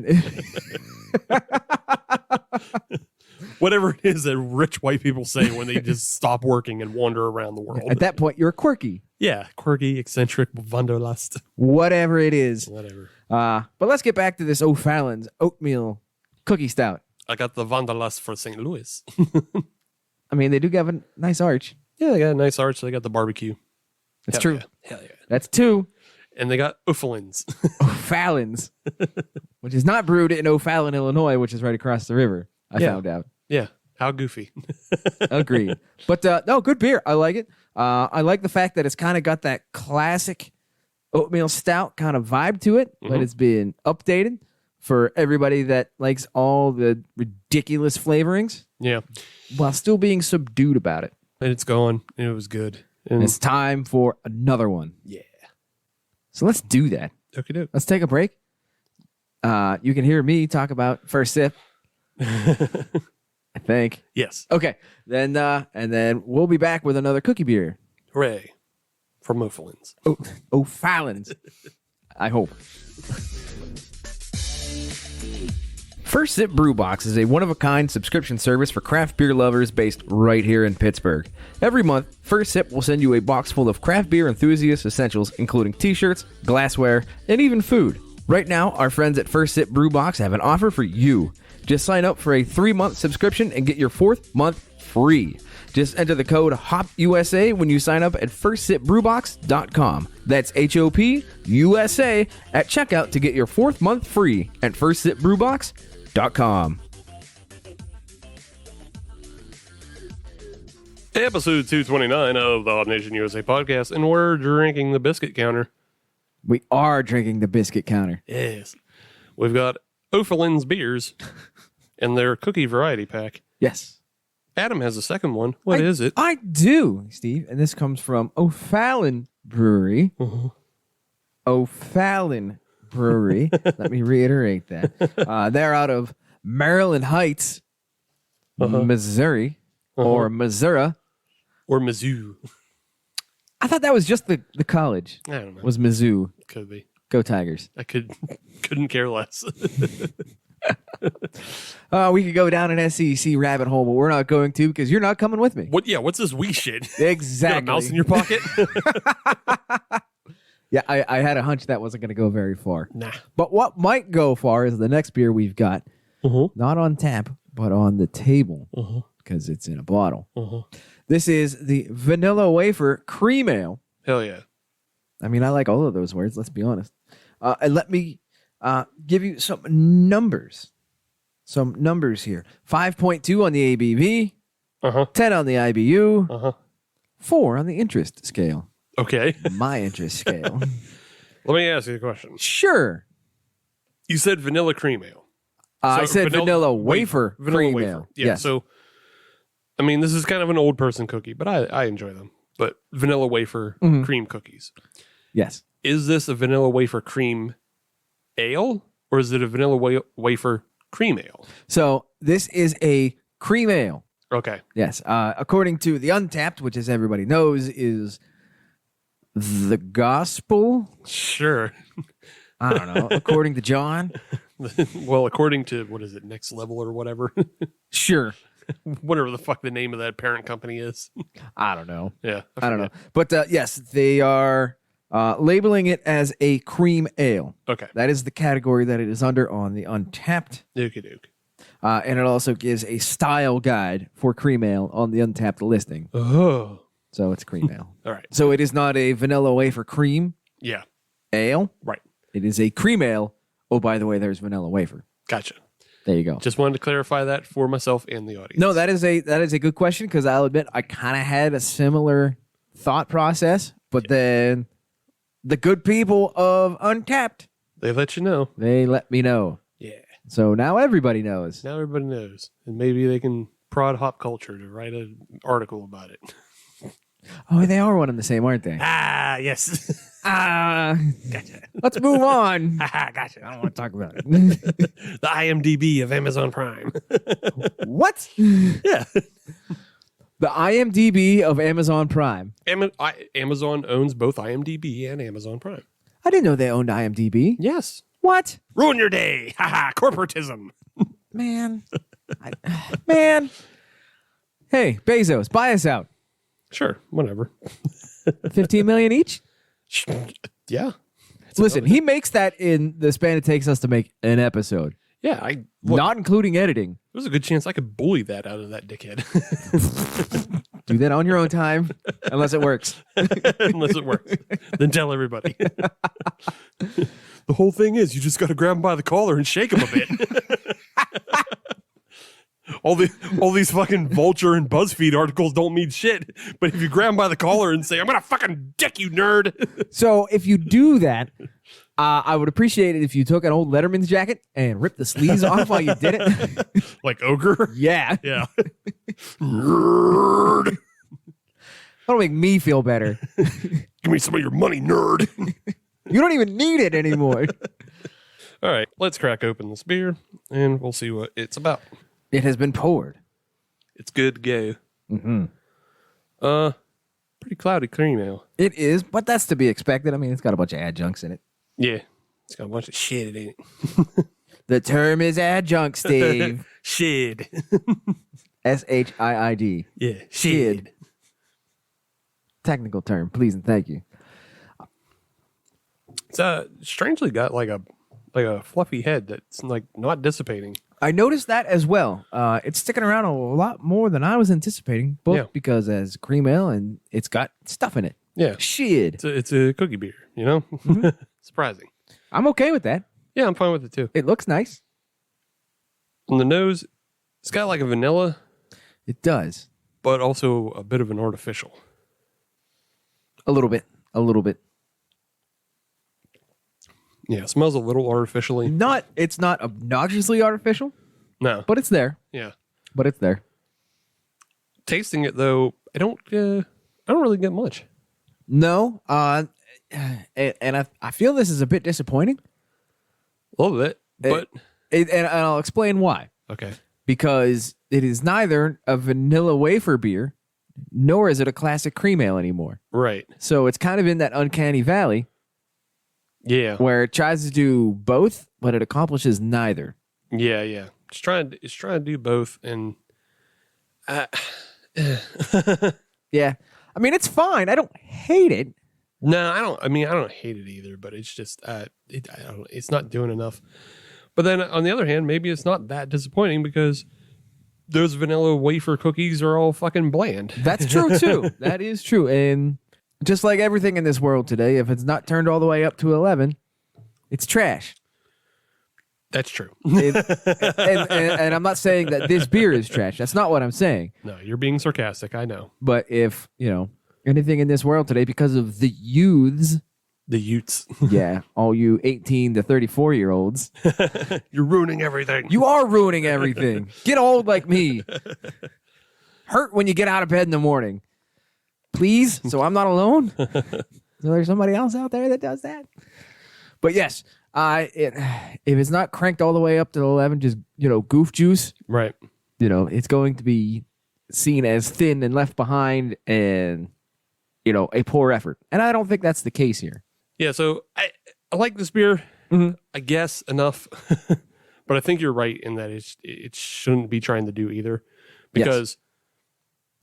Whatever it is that rich white people say when they just stop working and wander around the world. At that point, you're quirky. Yeah, quirky, eccentric, wanderlust, Whatever it is. whatever. But let's get back to this O'Fallon's Oatmeal Cookie Stout. I got the wanderlust for St. Louis. I mean, they do have a nice arch. Yeah, they got a nice arch. They got the barbecue. That's Hell true. Yeah. Hell yeah. That's two And they got O'Fallon's. O'Fallon's, which is not brewed in O'Fallon, Illinois, which is right across the river. I Yeah. found out. Yeah, how goofy. Agreed. But no, good beer. I like it. I like the fact that it's kind of got that classic oatmeal stout kind of vibe to it, but it's been updated for everybody that likes all the ridiculous flavorings Yeah, while still being subdued about it. and it's going. And it was good. And And it's time for another one. yeah. So let's do that. Okay, doke. Let's take a break. You can hear me talk about first sip, I think. Yes. Okay. Then and then we'll be back with another cookie beer. Hooray. From O'Fallon's. O'Fallon's. I hope. First Sip Brew Box is a one-of-a-kind subscription service for craft beer lovers based right here in Pittsburgh. Every month, First Sip will send you a box full of craft beer enthusiast essentials, including t-shirts, glassware, and even food. Right now, our friends at First Sip Brew Box have an offer for you. Just sign up for a 3-month subscription and get your 4th month free. Just enter the code HOPUSA when you sign up at firstsipbrewbox.com. That's HOPUSA at checkout to get your 4th month free at firstsipbrewbox.com. Episode 229 of the Hop Nation USA podcast, and we're drinking the Biscuit Counter. We are drinking the Biscuit Counter. Yes. We've got O'Fallin's beers and their cookie variety pack. Yes. Adam has a second one. What is it? I do, Steve. And this comes from O'Fallon Brewery. O'Fallon Brewery. Let me reiterate that. They're out of Maryland Heights, Missouri, or Missouri. Or Mizzou. I thought that was just the college. I don't know. Was Mizzou. Could be. Go Tigers. I couldn't care less. We could go down an SEC rabbit hole, but we're not going to because you're not coming with me. What? Yeah, what's this wee shit? Exactly. You got a mouse in your pocket? Yeah, I had a hunch that wasn't going to go very far. Nah. But what might go far is the next beer we've got. Not on tap, but on the table because it's in a bottle. This is the Vanilla Wafer Cream Ale. Hell yeah. I mean, I like all of those words, let's be honest. And let me give you some numbers. Some numbers here. 5.2 on the ABV, 10 on the IBU, 4 on the interest scale. Okay. My interest scale. Let me ask you a question. Sure. You said vanilla cream ale. I said vanilla wafer cream ale. Yeah, yes. so, I mean, this is kind of an old person cookie, but I enjoy them. But vanilla wafer cream cookies. Yes. Is this a vanilla wafer cream ale, or is it a vanilla wafer cream ale? So this is a cream ale. Okay. Yes. According to the Untapped, which as everybody knows is the gospel. Sure. I don't know. According to John. Well, according to, what is it, Next Level or whatever? Sure. Whatever the fuck the name of that parent company is. I don't know. Yeah. I don't know. But yes, they are labeling it as a cream ale. Okay. That is the category that it is under on the Untapped. Okey doke. And it also gives a style guide for cream ale on the Untapped listing. Oh. So it's cream ale. All right. So it is not a vanilla wafer cream Yeah. ale. Right. It is a cream ale. Oh, by the way, there's vanilla wafer. Gotcha. There you go. Just wanted to clarify that for myself and the audience. No, that is a good question because I'll admit I kind of had a similar thought process, but then the good people of Untapped, They let you know. they let me know. Yeah. So now everybody knows. Now everybody knows. And maybe they can prod Hop Culture to write an article about it. Oh, they are one and the same, aren't they? Ah, yes. Gotcha. Let's move on. Gotcha. I don't want to talk about it. The IMDb of Amazon Prime. What? Yeah. The IMDb of Amazon Prime. Amazon owns both IMDb and Amazon Prime. I didn't know they owned IMDb. Yes. What? Ruin your day. Haha. Corporatism. Man. Man. Hey, Bezos, buy us out. Sure. Whatever. 15 million each? Yeah. Listen, he makes that in the span it takes us to make an episode. Yeah. Not including editing. There's a good chance I could bully that out of that dickhead. Do that on your own time, unless it works. Unless it works. Then tell everybody. The whole thing is you just got to grab him by the collar and shake him a bit. All these fucking Vulture and BuzzFeed articles don't mean shit. But if you grab him by the collar and say, I'm going to fucking dick you, nerd. So if you do that, I would appreciate it if you took an old Letterman's jacket and ripped the sleeves off while you did it. Like Ogre? Yeah. Yeah. Nerd. That'll make me feel better. Give me some of your money, nerd. You don't even need it anymore. All right, let's crack open this beer and we'll see what it's about. It has been poured. It's good to go. Mm-hmm. Pretty cloudy cream ale. It is, but that's to be expected. I mean, it's got a bunch of adjuncts in it. Yeah. It's got a bunch of shit in it. The term is adjunct, Steve. Shit. SHIID. Yeah. Shit. Technical term, please and thank you. It's strangely got like a fluffy head that's like not dissipating. I noticed that as well. It's sticking around a lot more than I was anticipating, both because as cream ale and it's got stuff in it. Yeah. Shit. It's a cookie beer, you know? Surprising. I'm okay with that. Yeah, I'm fine with it too. It looks nice. On the nose, it's got like a vanilla, It does. but also a bit of an artificial. A little bit. Yeah, it smells a little artificially. It's not obnoxiously artificial, No. but it's there. Yeah. But it's there. Tasting it though, I don't really get much. No, and I feel this is a bit disappointing. A little bit, but And I'll explain why. okay. Because it is neither a vanilla wafer beer, nor is it a classic cream ale anymore. Right. So it's kind of in that uncanny valley Yeah. where it tries to do both, but it accomplishes neither. Yeah, yeah. It's trying to do both, and Yeah. I mean, it's fine. I don't hate it. no, I don't. I mean, I don't hate it either, but it's just it's not doing enough. But then on the other hand, maybe it's not that disappointing because those vanilla wafer cookies are all fucking bland. That's true, too. That is true. And just like everything in this world today, if it's not turned all the way up to 11, it's trash. That's true. And I'm not saying that this beer is trash. That's not what I'm saying. No, you're being sarcastic. I know. But if, anything in this world today, because of the youths, The Utes. yeah, all you 18 to 34-year-olds, You're ruining everything. you are ruining everything. Get old like me. Hurt when you get out of bed in the morning. Please, so I'm not alone. So there's somebody else out there that does that. But yes, if it's not cranked all the way up to 11, just, goof juice, Right. it's going to be seen as thin and left behind and, a poor effort. And I don't think that's the case here. Yeah, so I like this beer, Mhm. I guess, enough. But I think you're right in that it shouldn't be trying to do either. Because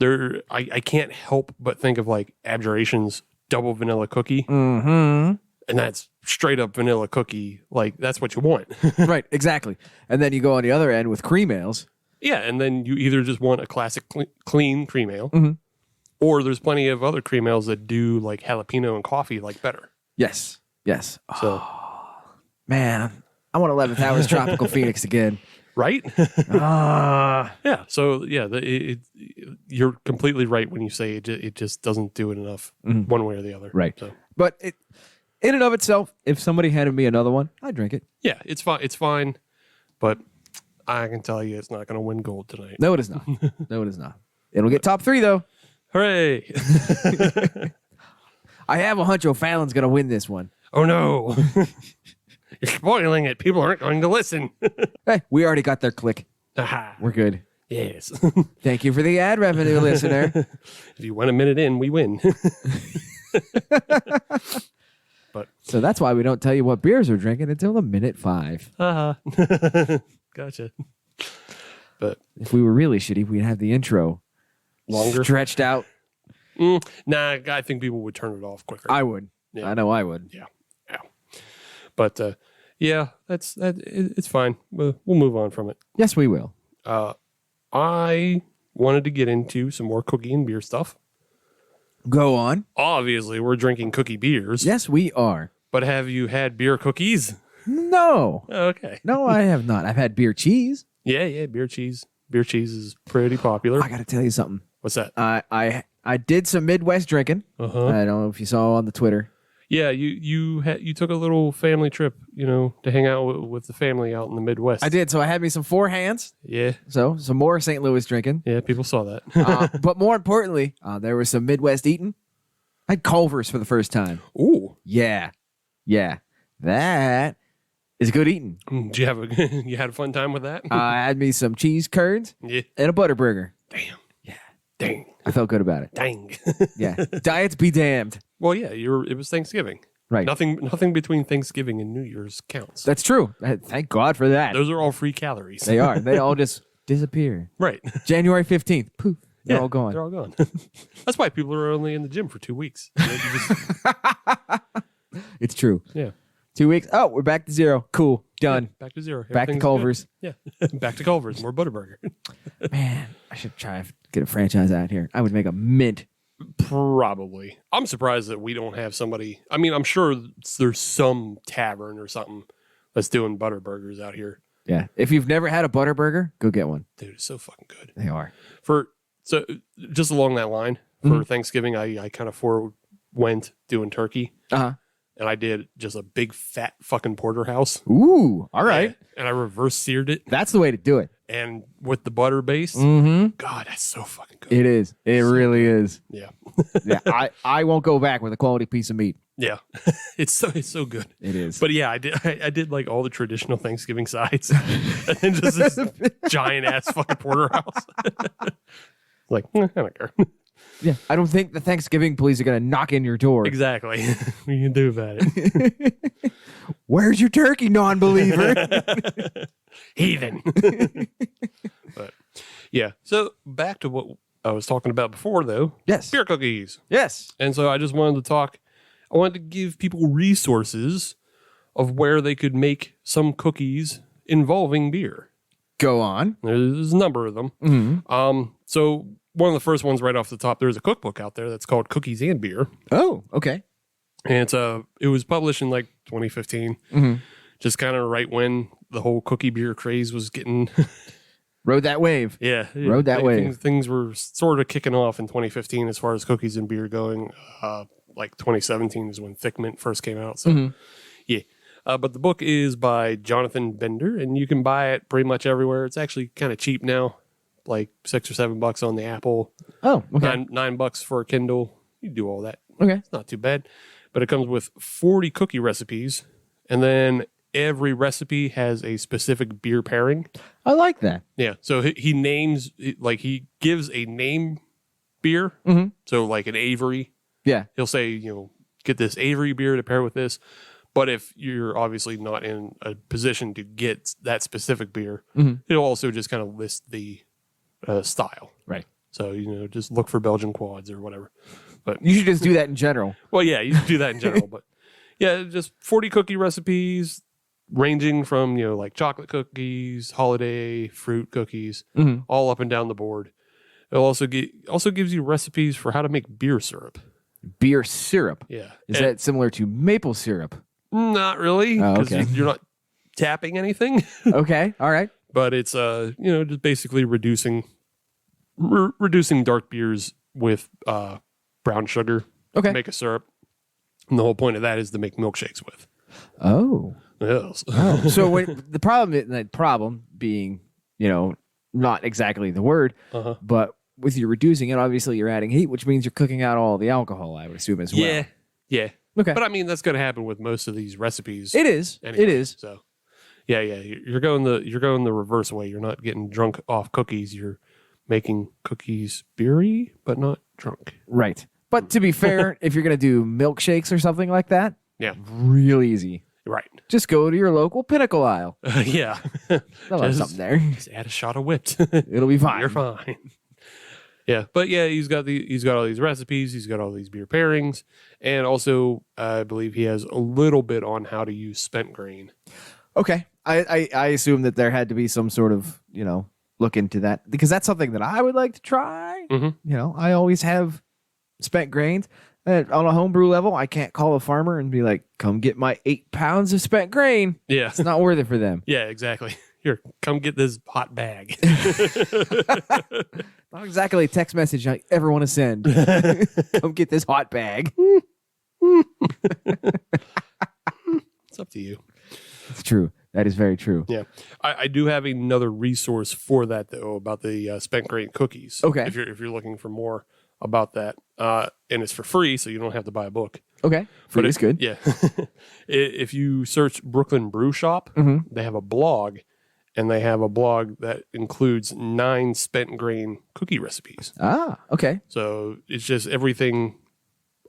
I can't help but think of like Abjuration's double vanilla cookie. Mm-hmm. And that's straight up vanilla cookie. Like, that's what you want. Right, exactly. And then you go on the other end with cream ales. Yeah, and then you either just want a classic clean cream ale, Mhm. or there's plenty of other cream ales that do like jalapeno and coffee like better. Yes. So, Man, I want 11th Hour's Tropical Phoenix again. right? Ah. Yeah. So yeah, you're completely right when you say it just doesn't do it enough one way or the other. Right. So But in and of itself, if somebody handed me another one, I'd drink it. yeah, it's fine. It's fine, but I can tell you, it's not going to win gold tonight. No, it is not. No, it is not. It'll get top 3, though. Hooray! I have a hunch O'Fallon's going to win this one. Oh no! You're spoiling it. People aren't going to listen. Hey, we already got their click. Aha. We're good. Yes. Thank you for the ad revenue, listener. If you went a minute in, we win. But So that's why we don't tell you what beers we're drinking until a minute 5. Gotcha. But If we were really shitty, we'd have the intro longer. stretched out. Nah, I think people would turn it off quicker. I would. Yeah. I know I would. Yeah. But yeah, it's fine. We'll move on from it. Yes, we will. I wanted to get into some more cookie and beer stuff. Go on. Obviously, we're drinking cookie beers. Yes, we are. But have you had beer cookies? No. Okay. No, I have not. I've had beer cheese. Yeah, beer cheese. Beer cheese is pretty popular. I got to tell you something. What's that? I did some Midwest drinking. Uh-huh. I don't know if you saw on the Twitter. Yeah, you took a little family trip, to hang out with the family out in the Midwest. I did. So I had me some 4 hands. Yeah. So some more St. Louis drinking. Yeah, people saw that. But more importantly, there was some Midwest eating. I had Culver's for the first time. Ooh. Yeah. That is good eating. Did you you had a fun time with that? I had me some cheese curds Yeah. and a butter burger. Damn. Yeah. Dang. I felt good about it. Dang. Yeah. Diets be damned. Well, yeah, it was Thanksgiving. Right. Nothing between Thanksgiving and New Year's counts. That's true. Thank God for that. Those are all free calories. They are. They all just disappear. Right. January 15th. Poof. They're all gone. They're all gone. That's why people are only in the gym for 2 weeks. It's true. Yeah. 2 weeks. Oh, we're back to 0. Cool. Done. Back to 0. Back to Everything's Culver's. good. Yeah. Back to Culver's. More Butterburger. Man, I should try to get a franchise out here. I would make a mint. Probably. I'm surprised that we don't have somebody. I mean, I'm sure there's some tavern or something that's doing Butterburgers out here. Yeah. If you've never had a butter burger, go get one. Dude, it's so fucking good. They are. So just along that line, for Thanksgiving, I kind of forewent doing turkey. Uh-huh. and I did just a big fat fucking porterhouse. Ooh, all right. And I reverse seared it. That's the way to do it. And with the butter base, Mm-hmm. God, that's so fucking good. It is. It really is. Yeah. Yeah, I won't go back with a quality piece of meat. Yeah. It's so good. It is. But yeah, I did like all the traditional Thanksgiving sides. And then just this giant ass fucking porterhouse. Like, I don't care. Yeah, I don't think the Thanksgiving police are going to knock in your door. Exactly. What you can do about it? Where's your turkey, non-believer? Heathen. But yeah. So back to what I was talking about before, though. Yes. Beer cookies. Yes. And so I just wanted to talk. I wanted to give people resources of where they could make some cookies involving beer. Go on. There's a number of them. Mm-hmm. So one of the first ones right off the top, there's a cookbook out there that's called Cookies and Beer. Oh, okay. And it was published in like 2015, just kind of right when the whole cookie beer craze was getting... Rode that wave. Yeah. Rode that wave. Things were sort of kicking off in 2015 as far as cookies and beer going. Like 2017 is when Thick Mint first came out. So, yeah. But the book is by Jonathan Bender, and you can buy it pretty much everywhere. It's actually kind of cheap now, like $6 or $7 on the Apple. Oh, okay. $9 for a Kindle. You do all that. Okay. It's not too bad. But it comes with 40 cookie recipes, and then every recipe has a specific beer pairing. I like that. Yeah. So he names, like he gives a name beer. So like an Avery. Yeah. He'll say, get this Avery beer to pair with this. But if you're obviously not in a position to get that specific beer, he'll also just kind of list the style. Right. So, just look for Belgian quads or whatever. But You should just do that in general. well, yeah, you can do that in general. But yeah, just 40 cookie recipes ranging from, like chocolate cookies, holiday, fruit cookies, all up and down the board. It also gives you recipes for how to make beer syrup. Beer syrup. Yeah. Is that similar to maple syrup? Not really, Oh, because okay. you're not tapping anything. Okay. All right. But it's just basically reducing dark beers with brown sugar Okay. to make a syrup. And the whole point of that is to make milkshakes with. Oh. Yes. So when the problem being, not exactly the word, but with you reducing it, obviously you're adding heat, which means you're cooking out all the alcohol, I would assume as well. Yeah. Okay. But I mean, that's going to happen with most of these recipes. It is. Anyway, It is. So, yeah. You're going the reverse way. You're not getting drunk off cookies. You're making cookies beery, but not drunk. Right. But to be fair, if you're going to do milkshakes or something like that, Yeah. real easy. Right. Just go to your local Pinnacle aisle. Yeah. They'll have something there. Just add a shot of whipped. It'll be fine. You're fine. Yeah, but yeah, he's got all these recipes. He's got all these beer pairings, and also I believe he has a little bit on how to use spent grain. Okay. I assume that there had to be some sort of, look into that, because that's something that I would like to try. I always have spent grains. On a homebrew level, I can't call a farmer and be like, come get my 8 pounds of spent grain. Yeah, It's not worth it for them. yeah, exactly. Here, come get this hot bag. Not exactly a text message I ever want to send. Come get this hot bag. It's up to you. It's true. That is very true. Yeah, I do have another resource for that though about the spent grain cookies. Okay. if you're looking for more about that, and it's for free, so you don't have to buy a book. Okay. Free is good. Yeah. If you search Brooklyn Brew Shop, they have a blog, and they have a blog that includes 9 spent grain cookie recipes. Ah, okay. So it's just everything,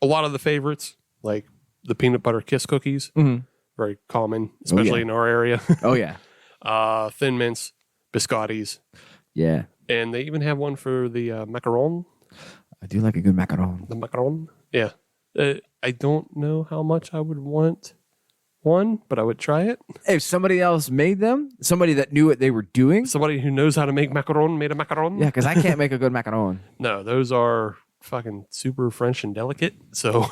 a lot of the favorites, like the peanut butter kiss cookies, very common, especially in our area. Oh, yeah. Thin mints, biscottis, Yeah. and they even have one for the macaron. I do like a good macaron. The macaron, yeah. I don't know how much I would want one, but I would try it. If somebody else made them, somebody that knew what they were doing. Somebody who knows how to make macaron made a macaron. Yeah, because I can't make a good macaron. No, those are fucking super French and delicate. So,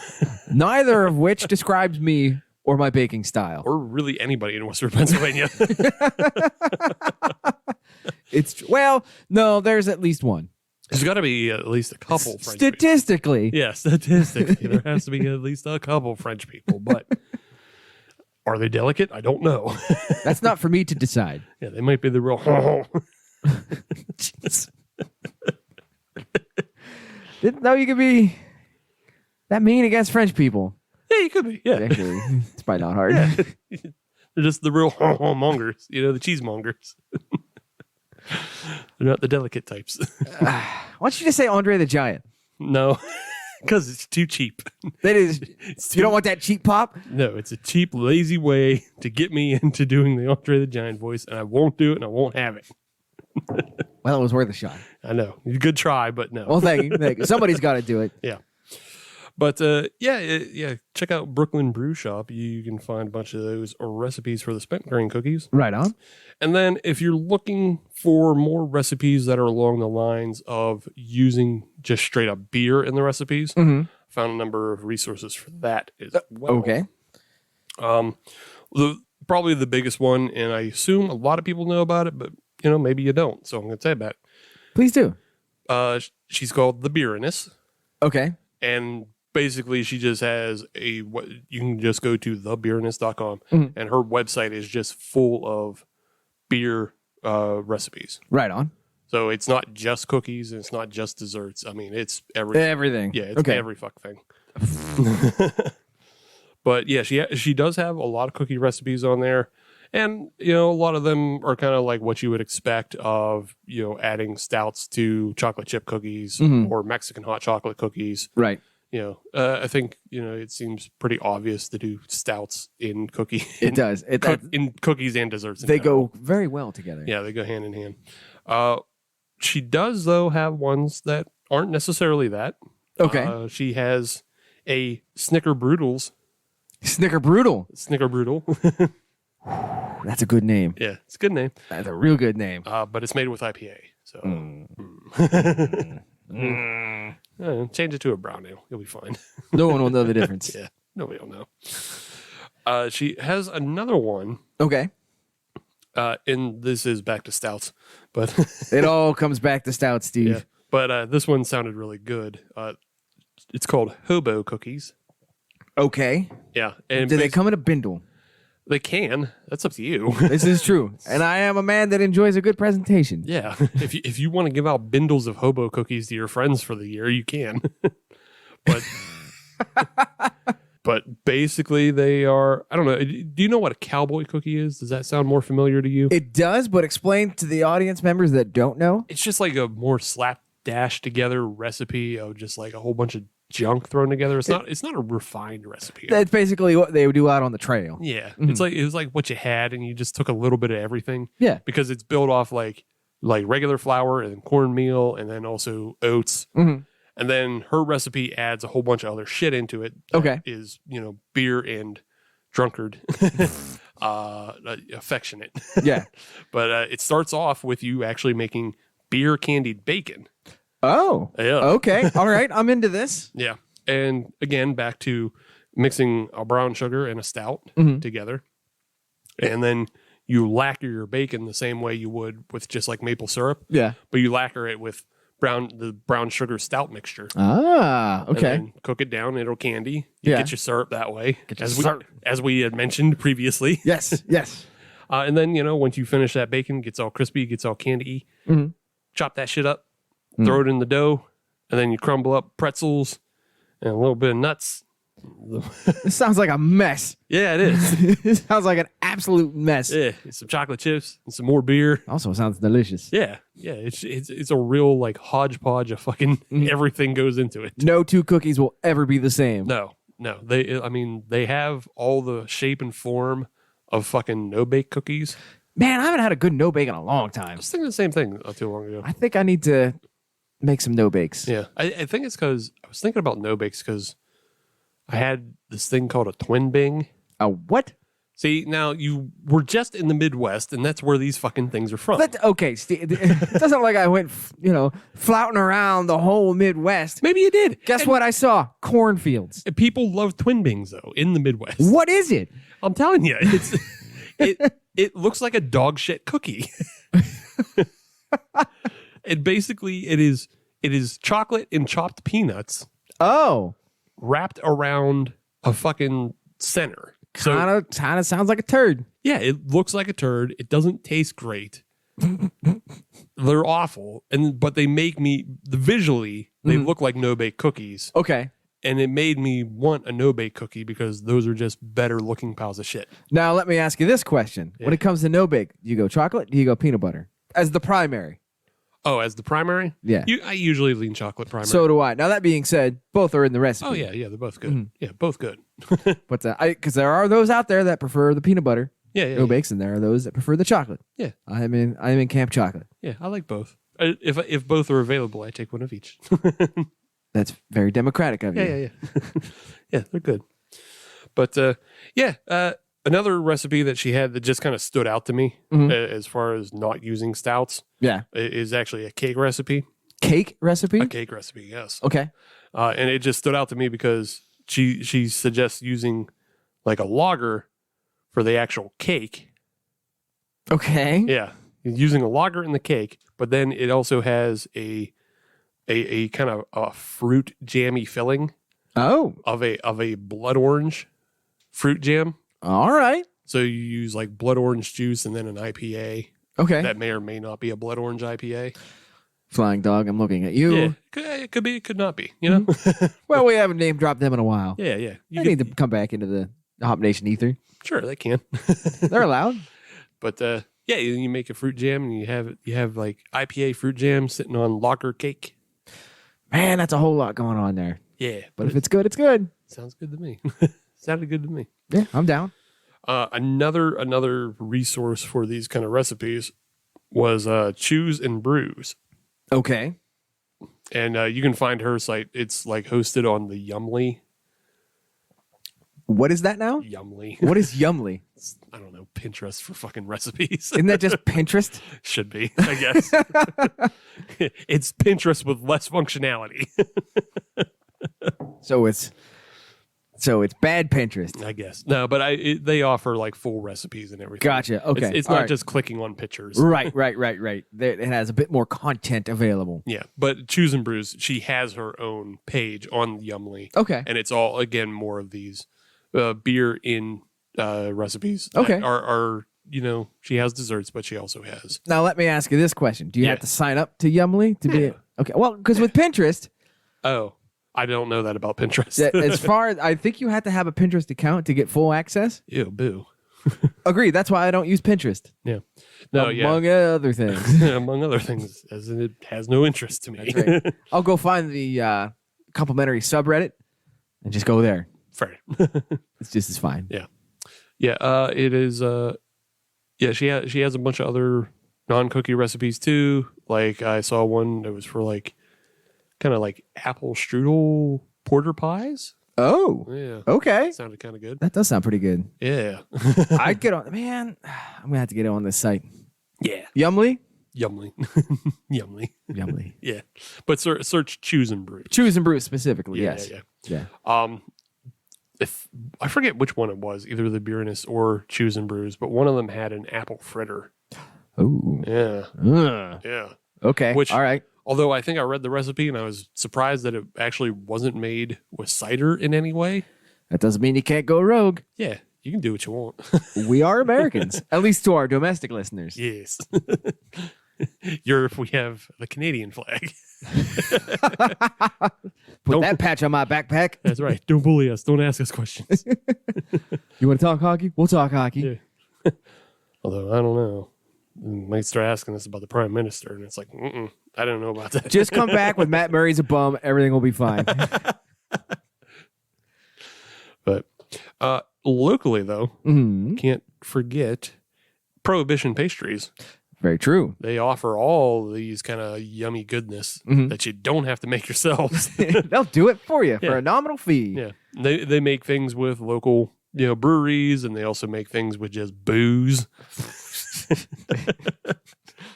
Neither of which describes me or my baking style. or really anybody in Western Pennsylvania. No, there's at least one. There's got to be at least a couple French people. Statistically. Yeah, statistically, there has to be at least a couple French people. But Are they delicate? I don't know. That's not for me to decide. Yeah, they might be the real. Jeez. Didn't know you could be that mean against French people. Yeah, you could be. Yeah. Actually, it's probably not hard. Yeah. They're just the real mongers, the cheesemongers. They're not the delicate types. Why don't you just say Andre the Giant? No, because it's too cheap. That is, you don't want that cheap pop? No, it's a cheap, lazy way to get me into doing the Andre the Giant voice, and I won't do it, and I won't have it. Well, it was worth a shot. I know. Good try, but no. Well, thank you. Thank you. Somebody's got to do it. Yeah. But yeah, check out Brooklyn Brew Shop. You can find a bunch of those recipes for the spent grain cookies. Right on. And then if you're looking for more recipes that are along the lines of using just straight up beer in the recipes, found a number of resources for that as well. Okay. Probably the biggest one, and I assume a lot of people know about it, but maybe you don't. So I'm going to say about it. Please do. She's called the Baroness. Okay. And basically, she just has you can just go to thebaroness.com, and her website is just full of beer recipes. Right on. So it's not just cookies, and it's not just desserts. I mean, it's everything. Everything. Yeah, it's every fuck thing. But yeah, she does have a lot of cookie recipes on there. And, a lot of them are kind of like what you would expect of, adding stouts to chocolate chip cookies or Mexican hot chocolate cookies. Right. I think, it seems pretty obvious to do stouts in cookie. It does. In cookies and desserts. They go very well together. Yeah, they go hand in hand. She does, though, have ones that aren't necessarily that. Okay. She has a Snickerbrudels. Snickerbrudel. Snickerbrudel. That's a good name. Yeah, it's a good name. That's a real good name. But it's made with IPA. So change it to a brown ale. You'll be fine. No one will know the difference. Yeah, nobody will know. She has another one. Okay. And this is back to stouts. But it all comes back to stout, Steve. Yeah, but this one sounded really good. It's called Hobo Cookies. Okay. Yeah. And do they come in a bindle? They can. That's up to you. This is true. And I am a man that enjoys a good presentation. Yeah. If you want to give out bindles of Hobo Cookies to your friends for the year, you can. But basically they are, I don't know. Do you know what a Cowboy cookie is? Does that sound more familiar to you? It does, but explain to the audience members that don't know. It's just like a more slapdash together recipe of just like a whole bunch of junk thrown together. It's not a refined recipe. That's basically what they would do out on the trail. Yeah. It was like what you had and you just took a little bit of everything. Yeah. Because it's built off like regular flour and cornmeal and then also oats. And then her recipe adds a whole bunch of other shit into it. Okay. Is, beer and drunkard affectionate. Yeah. But it starts off with you actually making beer candied bacon. Oh, yeah. Okay. All right. I'm into this. Yeah. And again, back to mixing a brown sugar and a stout together. And then you lacquer your bacon the same way you would with just like maple syrup. Yeah. But you lacquer it with the brown sugar stout mixture. Ah, okay. And then cook it down. It'll candy. You get your syrup that way. Syrup. As we had mentioned previously. Yes. Yes. And then, once you finish that bacon, gets all crispy, gets all candy, chop that shit up. Throw it in the dough, and then you crumble up pretzels and a little bit of nuts. This sounds like a mess. Yeah, it is. This sounds like an absolute mess. Yeah, some chocolate chips and some more beer. Also sounds delicious. Yeah. It's a real like hodgepodge of fucking everything goes into it. No two cookies will ever be the same. No. They have all the shape and form of fucking no-bake cookies. Man, I haven't had a good no-bake in a long time. I was thinking the same thing not too long ago. I think I need to make some no-bakes. Yeah. I think it's because I was thinking about no-bakes because I had this thing called a twin bing. A what? See, now you were just in the Midwest, and that's where these fucking things are from. Okay, Steve, it doesn't look like I went, flouting around the whole Midwest. Maybe you did. Guess what I saw? Cornfields. People love twin bings, though, in the Midwest. What is it? I'm telling you, it looks like a dog shit cookie. It is chocolate and chopped peanuts. Oh. Wrapped around a fucking center. Kind of sounds like a turd. Yeah, it looks like a turd. It doesn't taste great. They're awful, but they make me visually. They look like no-bake cookies, Okay. and it made me want a no-bake cookie because those are just better looking piles of shit. Now let me ask you this question: When it comes to no bake, do you go chocolate? Do you go peanut butter as the primary? Oh, as the primary? Yeah. I usually lean chocolate primary. So do I. Now that being said, both are in the recipe. Oh yeah, they're both good. Yeah, both good. But because there are those out there that prefer the peanut butter, Yeah. no bakes, and there are those that prefer the chocolate. Yeah. I'm in camp chocolate. Yeah, I like both. If both are available, I take one of each. That's very democratic of you. Yeah. Yeah, they're good. But another recipe that she had that just kind of stood out to me as far as not using stouts Yeah. is actually a cake recipe. Cake recipe? A cake recipe, yes. Okay. And it just stood out to me because she suggests using like a lager for the actual cake. Okay. Yeah, using a lager in the cake, but then it also has a kind of a fruit jammy filling Oh. of a blood orange fruit jam. All right. So you use like blood orange juice and then an IPA Okay. that may or may not be a blood orange IPA. Flying dog, I'm looking at you. Yeah, it could be, it could not be. You know. Well, we haven't name dropped them in a while. Yeah. They need to come back into the Hop Nation ether. Sure, they can. They're allowed. But you make a fruit jam and you have like IPA fruit jam sitting on lager cake. Man, that's a whole lot going on there. Yeah, But if it's good, it's good. sounds good to me. Sounded good to me. Yeah, I'm down. Another resource for these kind of recipes was Choose and Brews, Okay. and you can find her site. It's like hosted on the Yumly. What is that now? Yumly. What is Yumly? I don't know. Pinterest for fucking recipes. Isn't that just Pinterest? Should be, I guess. It's Pinterest with less functionality. So it's bad Pinterest. I guess. No, but they offer like full recipes and everything. Gotcha. Okay. It's All not right. just clicking on pictures. Right. It has a bit more content available. Yeah, but Choose and Brews, she has her own page on Yumly. Okay. And it's all, again, more of these beer in recipes. that Okay. Are she has desserts, but she also has. Now let me ask you this question: Do you Yeah. have to sign up to Yumly to be? Okay. Well, because with Pinterest, Oh, I don't know that about Pinterest. as far as I think you have to have a Pinterest account to get full access. Ew, boo. Agreed. That's why I don't use Pinterest. Yeah. No, Among other things. Among other things, as in it has no interest to me. That's right. I'll go find the complimentary subreddit and just go there. Fair. It's just as fine. Yeah. Yeah. It is. She has a bunch of other non-cookie recipes too. Like I saw one that was for like kind of like apple strudel porter pies. Oh, Yeah. okay. Sounded kind of good. That does sound pretty good. Yeah. I'd get on. Man, I'm gonna have to get on this site. Yeah. Yumly. Yumly. Yumly. Yumly. Yeah. But search Choose and Brew. Choose and Brew specifically. Yeah, Yes. Yeah. Yeah. If I forget which one it was, either the Baroness or Choose and Brews, but one of them had an apple fritter. Ooh. Yeah. Ugh. Yeah. Okay. Which- All right. Although I think I read the recipe and I was surprised that it actually wasn't made with cider in any way. That doesn't mean you can't go rogue. Yeah, you can do what you want. We are Americans, at least to our domestic listeners. Yes. Europe, we have the Canadian flag. Put that patch on my backpack. That's right. Don't bully us. Don't ask us questions. You want to talk hockey? We'll talk hockey. Yeah. Although, I don't know. We might start asking us about the prime minister, and it's like, I don't know about that. Just come back with Matt Murray's a bum. Everything will be fine. But locally, though, Mhm. can't forget Prohibition Pastries. Very true. They offer all these kind of yummy goodness Mhm. that you don't have to make yourselves. They'll do it for you Yeah. for a nominal fee. Yeah, they make things with local breweries, and they also make things with just booze.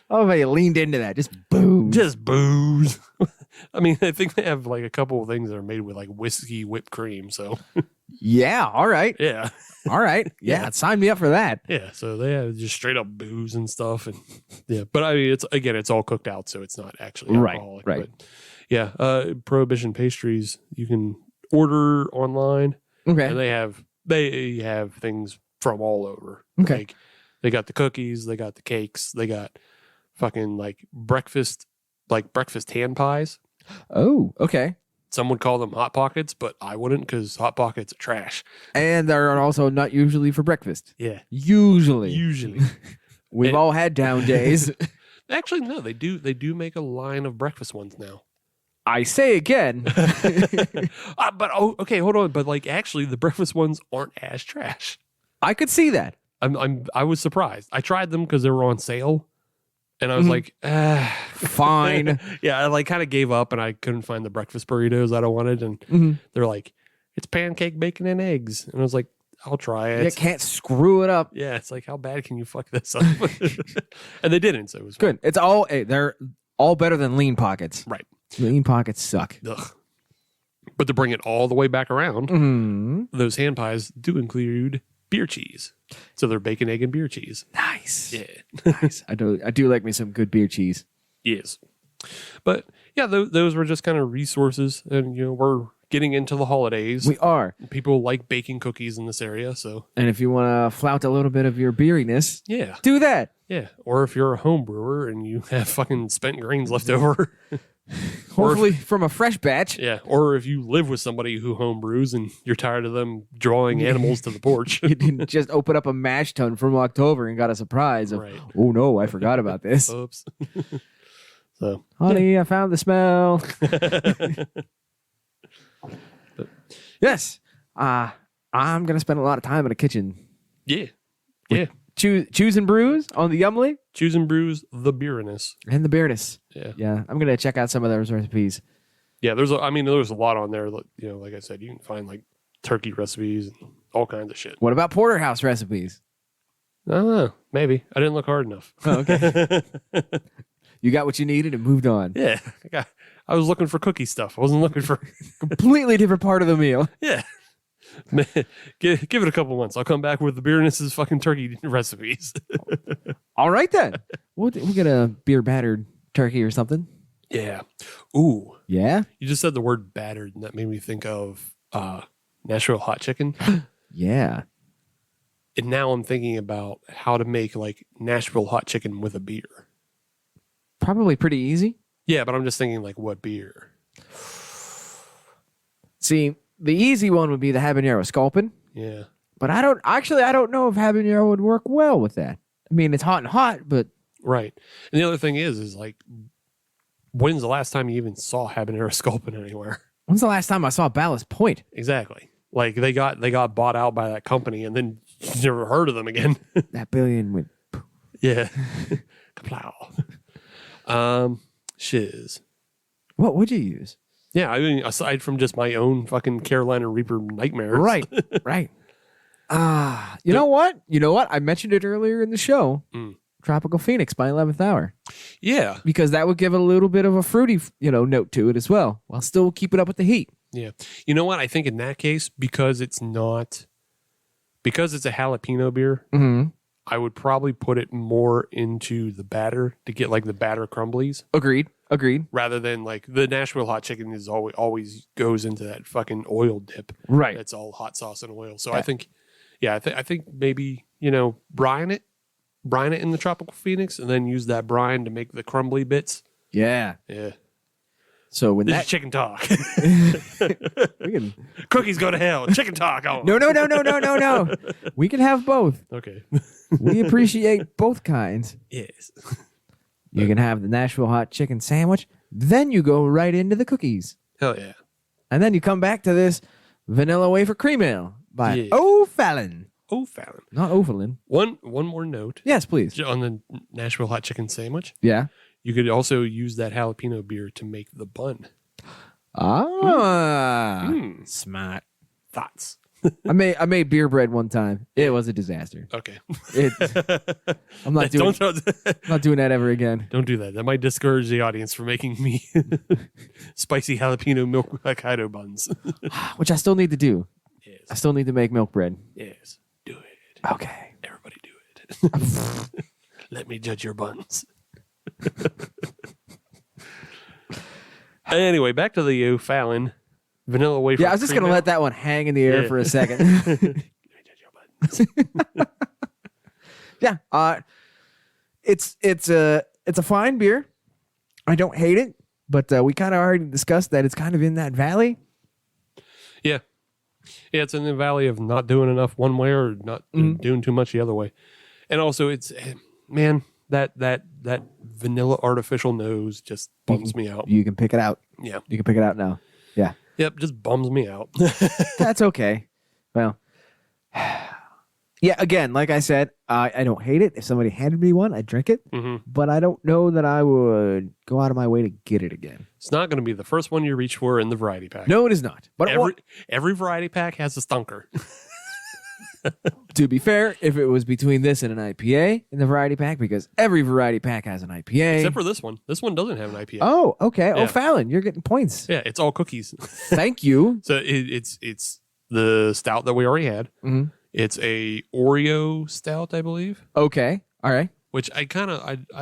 Oh, they leaned into that. Just boom. Just booze. I mean, I think they have like a couple of things that are made with like whiskey whipped cream. So Yeah. All right. yeah, All right. Yeah. Sign me up for that. yeah. So they have just straight up booze and stuff, and yeah. But I mean, it's all cooked out, so it's not actually Right, alcoholic. right. But yeah, Prohibition Pastries you can order online, Okay. and they have They have things from all over. Okay. Like, they got the cookies, they got the cakes, they got fucking like breakfast hand pies. Oh, okay. Some would call them Hot Pockets, but I wouldn't because Hot Pockets are trash. And they're also not usually for breakfast. Yeah. Usually. We've all had down days. Actually, no, they do make a line of breakfast ones now. I say again. Okay, hold on. But like, actually, the breakfast ones aren't as trash. I could see that. I was surprised. I tried them because they were on sale, and I was like, Fine. Yeah, I like kind of gave up, and I couldn't find the breakfast burritos that I wanted, and they're like, it's pancake, bacon, and eggs, and I was like, I'll try it. You can't screw it up. Yeah, it's like, how bad can you fuck this up? And they didn't, so it was Good. It's all they're all better than lean pockets. right. Lean pockets suck. Ugh. But to bring it all the way back around, those hand pies do include beer cheese. So they're bacon, egg, and beer cheese. Nice. Yeah. Nice. I do like me some good beer cheese. Yes. But yeah, those were just kind of resources. And, we're getting into the holidays. We are. People like baking cookies in this area. So, And if you want to flout a little bit of your beeriness, yeah. do that. Yeah. Or if you're a home brewer and you have fucking spent grains left over. Hopefully from a fresh batch. Yeah. Or if you live with somebody who home brews and you're tired of them drawing animals to the porch. You didn't just open up a mash tun from October and got a surprise of, Right. oh no, I forgot about this. Oops. So, Honey, I found the smell. Yes. I'm going to spend a lot of time in the kitchen. yeah. Yeah. Choosing brews on the Yumly Choose and brews the Baroness. and the Baroness. Yeah. Yeah, I'm going to check out some of those recipes. Yeah, there's a lot on there. Like I said, you can find like turkey recipes and all kinds of shit. What about porterhouse recipes? I don't know. Maybe. I didn't look hard enough. Oh, okay. You got what you needed and moved on. Yeah. I was looking for cookie stuff. I wasn't looking for... Completely different part of the meal. Yeah. Man, give it a couple months. I'll come back with the Baroness's fucking turkey recipes. All right, then. We'll get a beer battered turkey or something. Yeah. Ooh. Yeah? You just said the word battered, and that made me think of Nashville hot chicken. Yeah. And now I'm thinking about how to make like Nashville hot chicken with a beer. Probably pretty easy. Yeah, but I'm just thinking like what beer? See, the easy one would be the habanero sculpin, Yeah. but I don't know if habanero would work well with that. I mean, it's hot and hot, but Right. And the other thing is like, when's the last time you even saw habanero sculpin anywhere? when's the last time I saw Ballast Point? Exactly. Like they got bought out by that company, and then you never heard of them again. That billion went. Yeah. Kaplow. Shiz. What would you use? Yeah, I mean, aside from just my own fucking Carolina Reaper nightmares. Right, right. You know what? I mentioned it earlier in the show. Tropical Phoenix by 11th Hour. Yeah. Because that would give it a little bit of a fruity, note to it as well, while still keeping up with the heat. Yeah. You know what? I think in that case, because it's a jalapeno beer, I would probably put it more into the batter to get like the batter crumblies. Agreed. Rather than like the Nashville hot chicken is always goes into that fucking oil dip. Right. That's all hot sauce and oil. So Yeah. I think, I think maybe, brine it in the Tropical Phoenix and then use that brine to make the crumbly bits. Yeah. Yeah. So when This that is chicken talk. we can Cookies go to hell. Chicken talk. Oh. No. We can have both. Okay. We appreciate both kinds. Yes. You can have the Nashville hot chicken sandwich, then you go right into the cookies. Hell yeah. And then you come back to this vanilla wafer cream ale by Yeah. O'Fallon. Oh, Fallon. Not O'Fallon. One more note Yes, please. on the Nashville hot chicken sandwich. Yeah. You could also use that jalapeno beer to make the bun. Smart. Thoughts? I made beer bread one time. It was a disaster. Okay. I'm not doing that ever again. Don't do that. That might discourage the audience from making me spicy jalapeno milk Hokkaido buns. Which I still need to do. Yes. I still need to make milk bread. Yes. Do it. Okay. Everybody do it. Let me judge your buns. Anyway, back to the O'Fallon vanilla wafer. Yeah, I was just cream gonna ale. let that one hang in the air for a second. Yeah, it's a fine beer. I don't hate it, but we kind of already discussed that it's kind of in that valley. Yeah. Yeah, it's in the valley of not doing enough one way or not doing too much the other way. And also it's man, that vanilla artificial nose just bums me out. You can pick it out. Yeah. You can pick it out now. Yeah. Yep, just bums me out. That's okay. Well, yeah, again, like I said, I don't hate it. If somebody handed me one, I'd drink it. But I don't know that I would go out of my way to get it again. It's not going to be the first one you reach for in the variety pack. No, it is not. But every variety pack has a stunker. to be fair, if it was between this and an IPA in the variety pack, because every variety pack has an IPA. Except for this one. This one doesn't have an IPA. Oh, okay. Yeah. Oh, Fallon, you're getting points. Yeah, it's all cookies. Thank you. So it's the stout that we already had. Mm-hmm. It's a Oreo stout, I believe. Okay. All right. Which I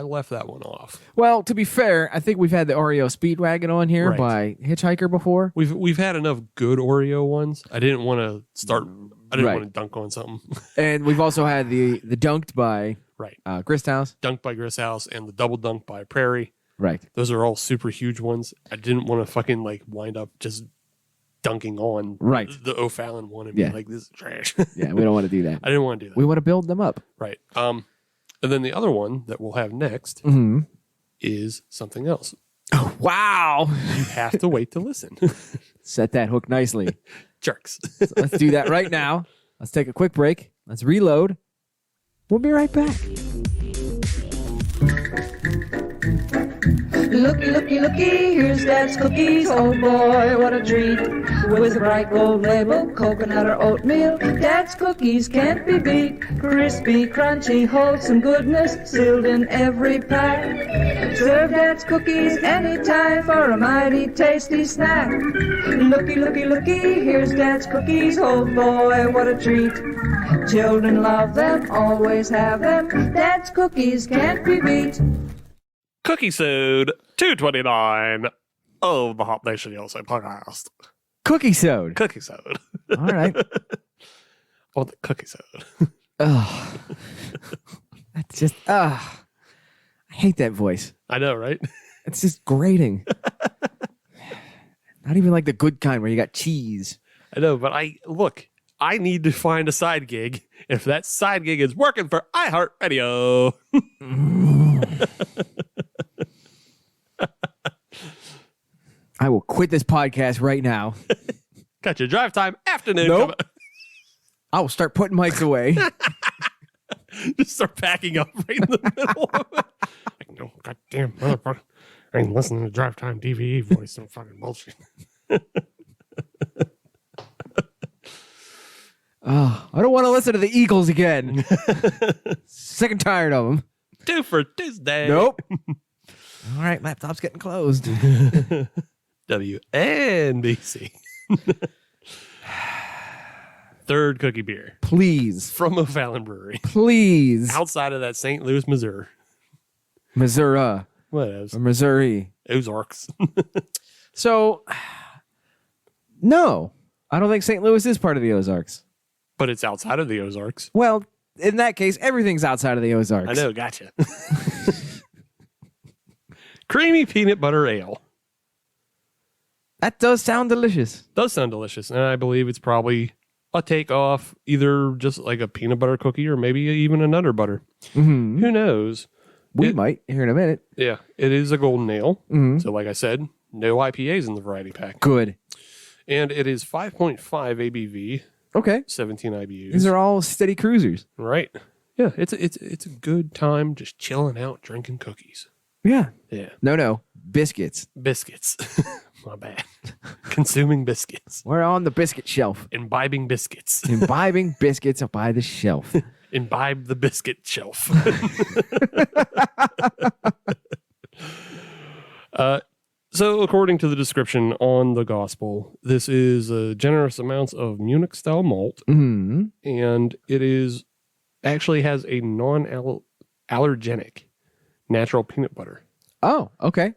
left that one off. Well, to be fair, I think we've had the Oreo Speedwagon on here Right. by Hitchhiker before. We've had enough good Oreo ones. I didn't want to start. I didn't Right. want to dunk on something. And we've also had the Dunked by Right. Grist House. Dunked by Gris House and the double dunk by Prairie. Right. Those are all super huge ones. I didn't want to fucking like wind up just dunking on Right. the O'Fallon one and Yeah. be like, this is trash. Yeah, we don't want to do that. I didn't want to do that. We want to build them up. Right. And then the other one that we'll have next Mm-hmm. is something else. Wow. You have to wait to listen. Set that hook nicely. Jerks. So let's do that right now. Let's take a quick break. Let's reload. We'll be right back. Looky, looky, looky, here's Dad's cookies. Oh boy, what a treat. With a bright gold label, coconut or oatmeal, Dad's cookies can't be beat. Crispy, crunchy, wholesome goodness, sealed in every pack. Serve Dad's cookies anytime for a mighty tasty snack. Looky, looky, looky, here's Dad's cookies. Oh boy, what a treat. Children love them, always have them. Dad's cookies can't be beat. Cookie Sode 229 of the Hop Nation USA podcast. Cookie Sode. Cookie Sode. All right. Oh, the Cookie Sode. Oh. That's just, I hate that voice. I know, right? It's just grating. Not even like the good kind where you got cheese. I know, but I need to find a side gig. If that side gig is working for iHeartRadio. I will quit this podcast right now. Got your drive time afternoon. Nope. I will start putting mics away. Just start packing up right in the middle of it. Like, no, goddamn motherfucker. I ain't listening to drive time DVE voice. Some fucking bullshit. Oh, I don't want to listen to the Eagles again. Sick and tired of them. 2 for Tuesday. Nope. All right, laptop's getting closed. WNBC. Third cookie beer Please. from O'Fallon Brewery. Please. Outside of that St. Louis, Missouri. Missouri. Whatevs. Or Missouri. Ozarks. So, no. I don't think St. Louis is part of the Ozarks. But it's outside of the Ozarks. Well, in that case, everything's outside of the Ozarks. I know, gotcha. Creamy peanut butter ale. That does sound delicious. Does sound delicious. And I believe it's probably a takeoff, either just like a peanut butter cookie or maybe even a Nutter Butter. Mm-hmm. Who knows? We might here in a minute. Yeah, it is a golden ale. Mm-hmm. So like I said, no IPAs in the variety pack. Good. And it is 5.5 ABV, Okay. 17 IBUs. These are all steady cruisers. Right. Yeah, it's a good time just chilling out, drinking cookies. Yeah. Yeah. No. Biscuits. Biscuits. My bad. Consuming biscuits. We're on the biscuit shelf. Imbibing biscuits. Imbibing biscuits by the shelf. Imbibe the biscuit shelf. So according to the description on the gospel, this is generous amounts of Munich style malt, Mm-hmm. and it is actually has a non-allergenic natural peanut butter. Oh, okay.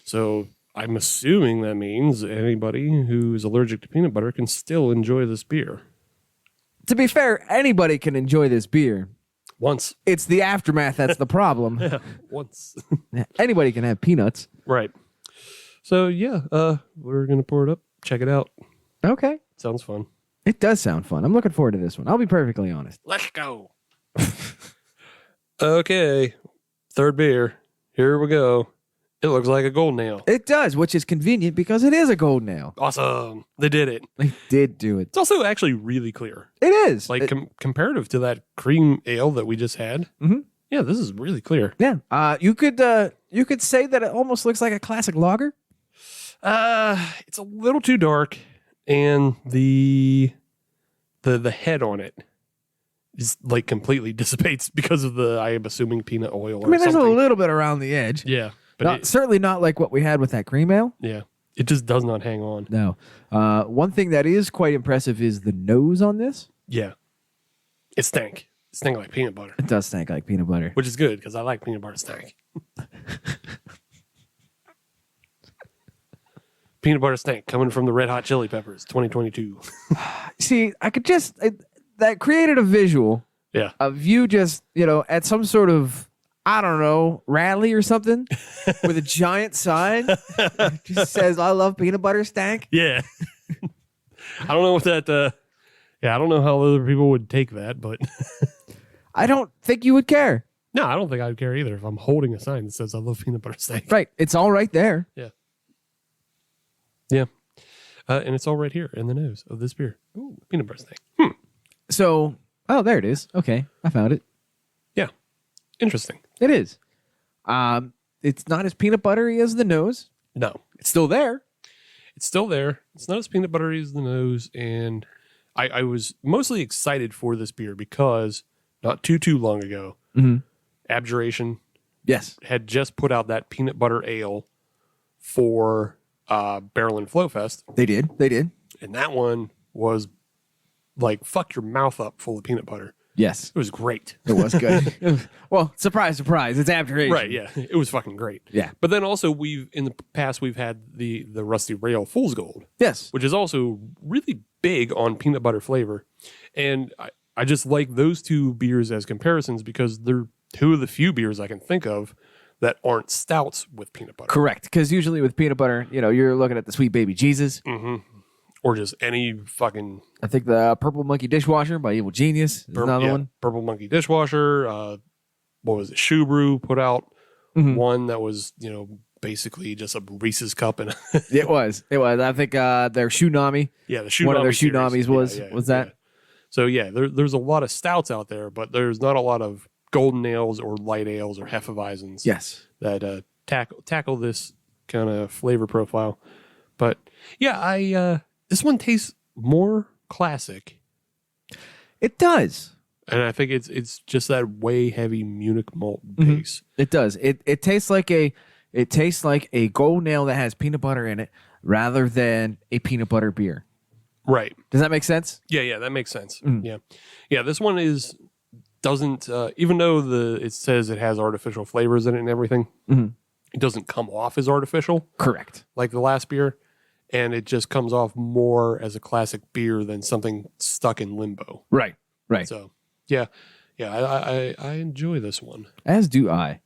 So I'm assuming that means anybody who's allergic to peanut butter can still enjoy this beer. To be fair, anybody can enjoy this beer. Once. It's the aftermath that's the problem. Yeah, once. Anybody can have peanuts. Right. So, yeah, we're going to pour it up. Check it out. Okay. Sounds fun. It does sound fun. I'm looking forward to this one. I'll be perfectly honest. Let's go. Okay. Third beer. Here we go. It looks like a gold nail. It does, which is convenient because it is a gold nail. Awesome. They did it. They did do it. It's also actually really clear. It is. Like comparative to that cream ale that we just had. Mm-hmm. Yeah, this is really clear. Yeah. You could say that it almost looks like a classic lager. It's a little too dark, and the head on it is like completely dissipates because of the, I am assuming, peanut oil. I mean, there's something. a little bit around the edge. Yeah, but Certainly not like what we had with that cream ale. yeah, it just does not hang on. No. One thing that is quite impressive is the nose on this. Yeah, it stank. It stank like peanut butter, It does stank like peanut butter. which is good because I like peanut butter stank. Peanut butter stank coming from the Red Hot Chili Peppers, 2022. See, that created a visual Yeah, of you just, at some sort of, I don't know, rally or something with a giant sign. Just says, I love peanut butter stank. yeah. I don't know what that. Yeah, I don't know how other people would take that, but I don't think you would care. no, I don't think I'd care either if I'm holding a sign that says I love peanut butter stank. Right. It's all right there. Yeah. Yeah. And it's all right here in the nose of this beer. Ooh, peanut butter stank. So, there it is. Okay. I found it. Yeah. Interesting. It is. It's not as peanut buttery as the nose. No. It's still there. It's still there. It's not as peanut buttery as the nose. And I was mostly excited for this beer because not too long ago, Abjuration Yes. had just put out that peanut butter ale for Barrel and Flow Fest. They did. And that one was like, fuck your mouth up full of peanut butter. Yes. It was great. It was good. Well, surprise, surprise. It's Abjuration. Right, yeah. It was fucking great. Yeah. But then also in the past we've had the Rusty Rail Fool's Gold, Yes. which is also really big on peanut butter flavor. And I just like those two beers as comparisons because they're two of the few beers I can think of that aren't stouts with peanut butter. Correct. Because usually with peanut butter, you're looking at the Sweet Baby Jesus. Or just any fucking I think the Purple Monkey Dishwasher by Evil Genius is another one. Purple Monkey Dishwasher. What was it? Shoe Brew put out one that was, basically just a Reese's cup and It was. I think their Shoonami. yeah, the Shoe One of their series. Shoonamis was that. Yeah. So yeah, there's a lot of stouts out there, but there's not a lot of golden ales or light ales or Hefeweizens Yes. that tackle this kind of flavor profile. But yeah, this one tastes more classic, It does. and I think it's just that way heavy Munich malt base. It does. It tastes like a gold nail that has peanut butter in it rather than a peanut butter beer. Right. Does that make sense? Yeah, that makes sense. Yeah. This one doesn't even though it says it has artificial flavors in it and everything, it doesn't come off as artificial Correct. like the last beer, and it just comes off more as a classic beer than something stuck in limbo. Right. So yeah, I enjoy this one. As do I.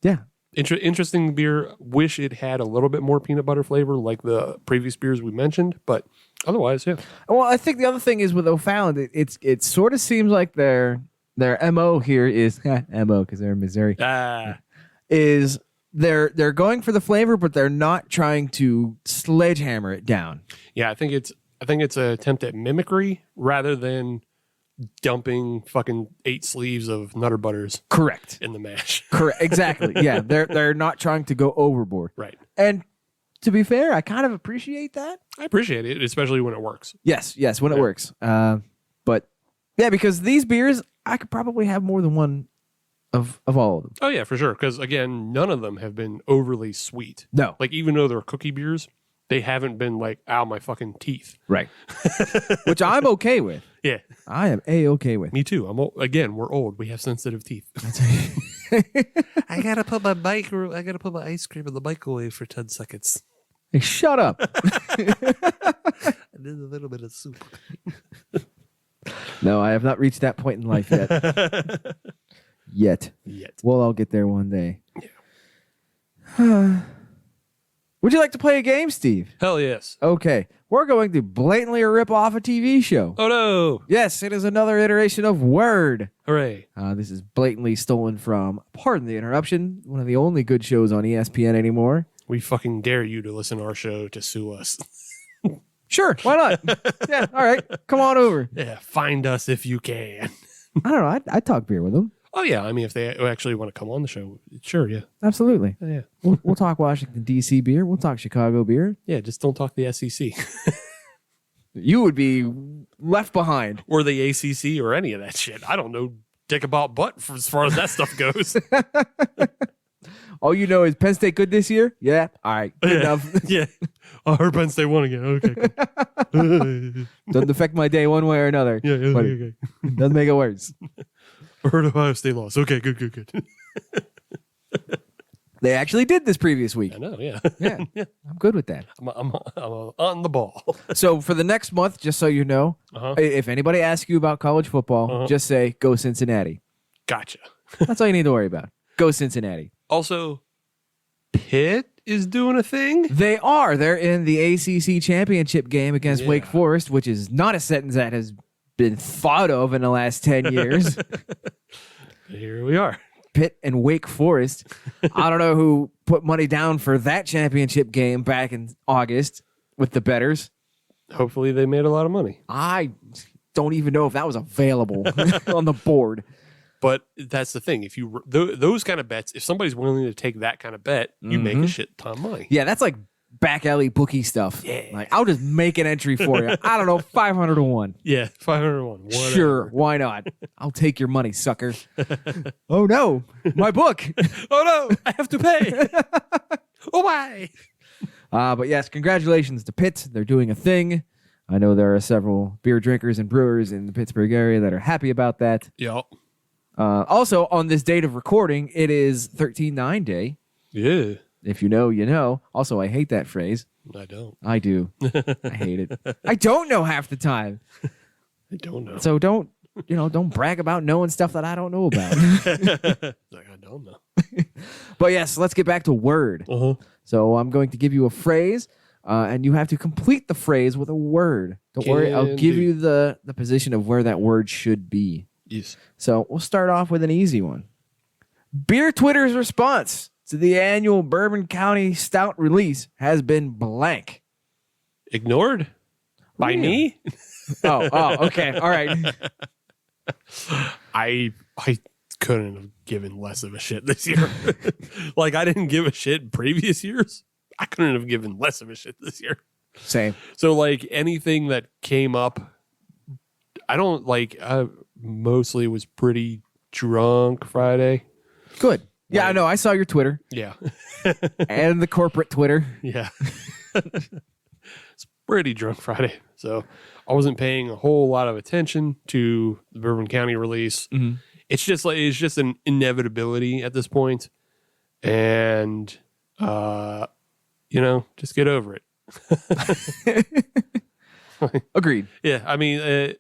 Yeah. Interesting beer. Wish it had a little bit more peanut butter flavor like the previous beers we mentioned, but otherwise, yeah. Well, I think the other thing is with O'Fallon, it sort of seems like their MO here is MO because they're in Missouri. Is they're going for the flavor, but they're not trying to sledgehammer it down. Yeah, I think it's an attempt at mimicry rather than dumping fucking 8 sleeves of Nutter Butters Correct. in the mash. Correct. Exactly. Yeah, they're not trying to go overboard. Right. And to be fair, I kind of appreciate that. I appreciate it, especially when it works. Yes, when it works. But yeah, because these beers, I could probably have more than one of all of them. Oh yeah, for sure. Because again, none of them have been overly sweet. No. Like even though they're cookie beers, they haven't been like, ow, my fucking teeth. Right. Which I'm okay with. Yeah, I am okay with. me too. Again, we're old. We have sensitive teeth. I gotta put my ice cream in the microwave for 10 seconds. Hey, shut up. I did a little bit of soup. No, I have not reached that point in life yet. Yet. Well, I'll get there one day. Yeah. Would you like to play a game, Steve? Hell yes. Okay. We're going to blatantly rip off a TV show. Oh no. Yes, it is another iteration of Word. Hooray. This is blatantly stolen from, pardon the interruption, one of the only good shows on ESPN anymore. We fucking dare you to listen to our show to sue us. Sure, why not? Yeah, all right. Come on over. Yeah, find us if you can. I don't know. I'd talk beer with them. Oh yeah, I mean if they actually want to come on the show, sure, yeah. Absolutely. Yeah. We'll talk Washington, D.C. beer. We'll talk Chicago beer. Yeah, just don't talk the SEC. You would be left behind. Or the ACC or any of that shit. I don't know dick about butt for as far as that stuff goes. All you know is Penn State good this year? Yeah. All right. Good enough. Yeah. I heard Penn State won again. Okay, cool. Doesn't affect my day one way or another. Yeah, But okay. it doesn't make it worse. I heard Ohio State lost. Okay, good. They actually did this previous week. I know, yeah. Yeah. Yeah. I'm good with that. I'm on the ball. So for the next month, just so you know, Uh-huh. if anybody asks you about college football, just say, go Cincinnati. Gotcha. That's all you need to worry about. Go Cincinnati. Also, Pitt is doing a thing. They are. They're in the ACC championship game against Yeah. Wake Forest, which is not a sentence that has been thought of in the last 10 years. Here we are. Pitt and Wake Forest. I don't know who put money down for that championship game back in August with the bettors. Hopefully they made a lot of money. I don't even know if that was available on the board. But that's the thing. If you those kind of bets, if somebody's willing to take that kind of bet, you make a shit ton of money. Yeah, that's like back alley bookie stuff. Yeah. Like, I'll just make an entry for you. I don't know, 500 to 1. Yeah, 501. Whatever. Sure, why not? I'll take your money, sucker. Oh no, my book. Oh no, I have to pay. Oh why? But yes, congratulations to Pitt. They're doing a thing. I know there are several beer drinkers and brewers in the Pittsburgh area that are happy about that. Yep. Also, on this date of recording, it is 13-9 day. Yeah. If you know, you know. Also, I hate that phrase. I don't. I do. I hate it. I don't know half the time. I don't know. So don't brag about knowing stuff that I don't know about. Like I don't know. But yes, let's get back to word. Uh-huh. So I'm going to give you a phrase, and you have to complete the phrase with a word. Don't worry, I'll Can give do. you the position of where that word should be. Yes. So we'll start off with an easy one. Beer Twitter's response to the annual Bourbon County Stout release has been blank. Ignored by Yeah. me. Oh, okay. All right. I couldn't have given less of a shit this year. Like I didn't give a shit in previous years. I couldn't have given less of a shit this year. Same. So like anything that came up, I don't like. I mostly was pretty drunk Friday. Good. Yeah, I know. I saw your Twitter Yeah, and the corporate Twitter. yeah. It's pretty drunk Friday, so I wasn't paying a whole lot of attention to the Bourbon County release. Mhm. It's just an inevitability at this point, and just get over it. Agreed. Yeah, I mean,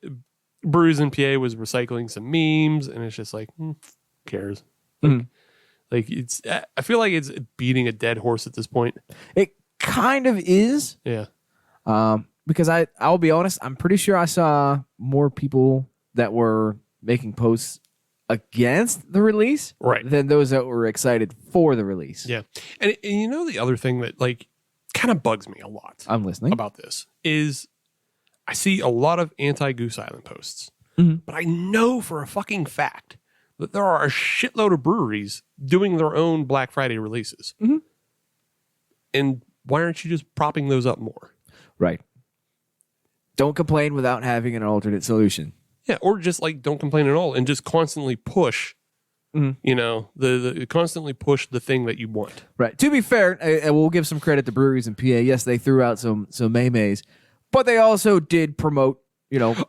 Brews in PA was recycling some memes, and it's just like, who cares? Mhm. Like it's, I feel like it's beating a dead horse at this point. It kind of is. Yeah, Because I'll be honest, I'm pretty sure I saw more people that were making posts against the release right. than those that were excited for the release. Yeah, and you know the other thing that like kind of bugs me a lot I'm listening. about this is I see a lot of anti-Goose Island posts, Mhm. but I know for a fucking fact that there are a shitload of breweries doing their own Black Friday releases. Mhm. And why aren't you just propping those up more? Right. Don't complain without having an alternate solution. Yeah, or just like don't complain at all and just constantly push, Mhm. the constantly push the thing that you want. Right. To be fair, I will give some credit to breweries in PA. Yes, they threw out some maymays, but they also did promote,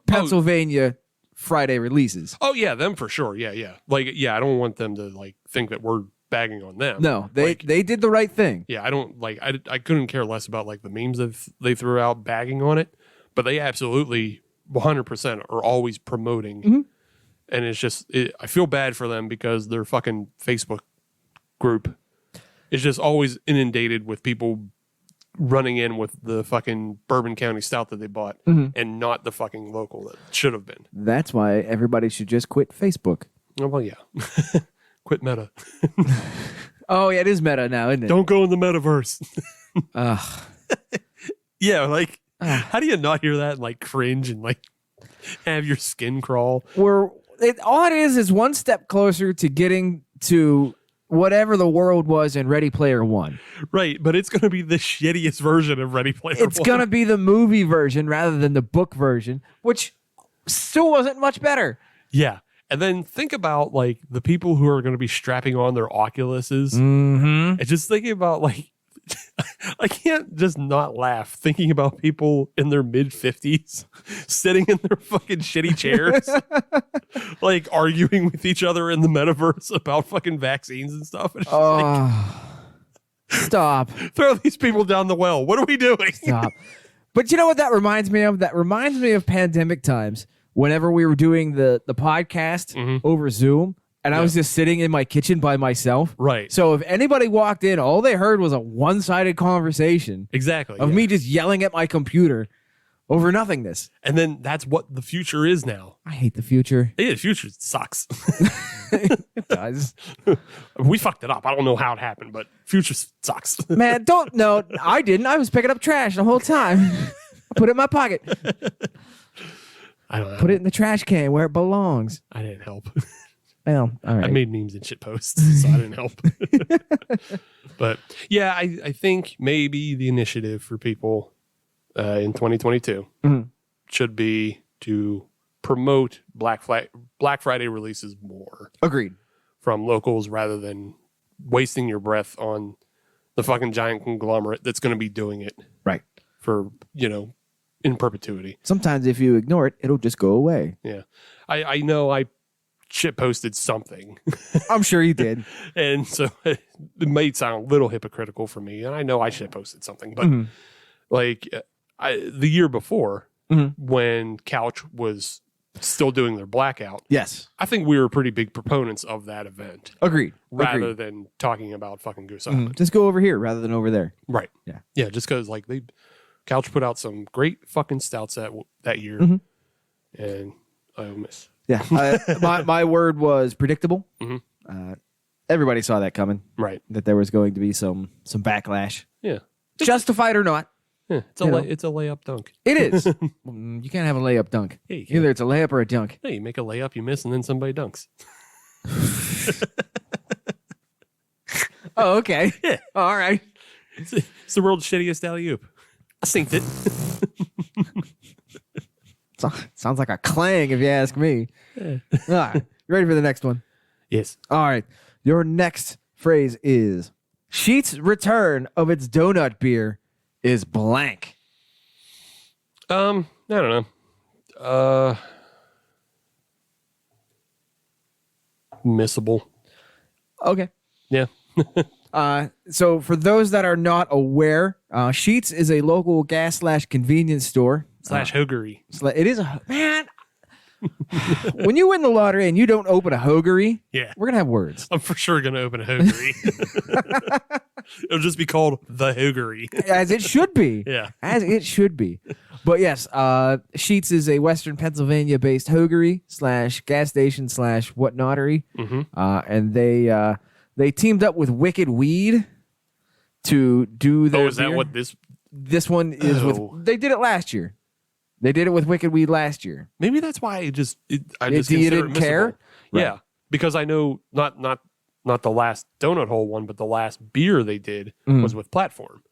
Pennsylvania Friday releases. Oh yeah, them for sure. Yeah, yeah. Like yeah, I don't want them to like think that we're bagging on them. No, they did the right thing. Yeah, I don't like. I couldn't care less about like the memes that they threw out bagging on it, but they absolutely 100% are always promoting. And it's just, I feel bad for them because their fucking Facebook group is just always inundated with people running in with the fucking Bourbon County Stout that they bought and not the fucking local that should have been. That's why everybody should just quit Facebook. Oh, well, yeah. Quit Meta. Oh, yeah, it is Meta now, isn't it? Don't go in the metaverse. Ugh. Yeah, like, how do you not hear that and like cringe and like have your skin crawl? All it is one step closer to getting to whatever the world was in Ready Player One. Right, but it's going to be the shittiest version of Ready Player One. It's going to be the movie version rather than the book version, which still wasn't much better. Yeah. And then think about like the people who are going to be strapping on their Oculuses and just thinking about like, I can't just not laugh thinking about people in their mid-50s sitting in their fucking shitty chairs, like arguing with each other in the metaverse about fucking vaccines and stuff. And it's just Stop. throw these people down the well. What are we doing? Stop. But you know what that reminds me of? That reminds me of pandemic times whenever we were doing the podcast over Zoom. And I was just sitting in my kitchen by myself. Right. So if anybody walked in, all they heard was a one-sided conversation. Exactly. Of me just yelling at my computer over nothingness. And then that's what the future is now. I hate the future. Yeah, the future sucks. It does. We fucked it up. I don't know how it happened, but future sucks. Man, I didn't. I was picking up trash the whole time. I put it in my pocket. I don't know. Put it in the trash can where it belongs. I didn't help. Well, all right. I made memes and shit posts, so I didn't help. But yeah, I think maybe the initiative for people in 2022 should be to promote Black Friday releases more. Agreed. From locals rather than wasting your breath on the fucking giant conglomerate that's going to be doing it. Right. For, in perpetuity. Sometimes if you ignore it, it'll just go away. Yeah. I know I shit posted something. I'm sure you did. And so it might sound a little hypocritical for me. And I know I shit posted something, but the year before when Couch was still doing their blackout. Yes. I think we were pretty big proponents of that event. Agreed. Rather than talking about fucking Goose Island. Just go over here rather than over there. Right. Yeah. Yeah, just because like Couch put out some great fucking stouts that year. And I miss. Yeah. My word was predictable. Everybody saw that coming. Right. That there was going to be some backlash. Yeah. Justified or not. Yeah. It's a layup dunk. It is. You can't have a layup dunk. Yeah, you can. Either it's a layup or a dunk. Hey, you make a layup, you miss, and then somebody dunks. Oh, okay. Yeah. All right. It's the world's shittiest alley-oop. I synced it. Sounds like a clang if you ask me. Yeah. All right. You ready for the next one? Yes. All right. Your next phrase is Sheetz' return of its donut beer is blank. I don't know. Missable. Okay. Yeah. So for those that are not aware, Sheetz is a local gas/convenience store. /hoagery. It is man. When you win the lottery and you don't open a hoagery, Yeah. we're gonna have words. I'm for sure going to open a hoagery. It'll just be called the hoagery. As it should be. Yeah. As it should be. But yes, Sheetz is a Western Pennsylvania-based hoagery / gas station / whatnotery. And they teamed up with Wicked Weed to do their is that beer. what This one is with. They did it last year. They did it with Wicked Weed last year. Maybe that's why I just You consider didn't it care? missable. Yeah, because I know not the last donut hole one, but the last beer they did was with Platform.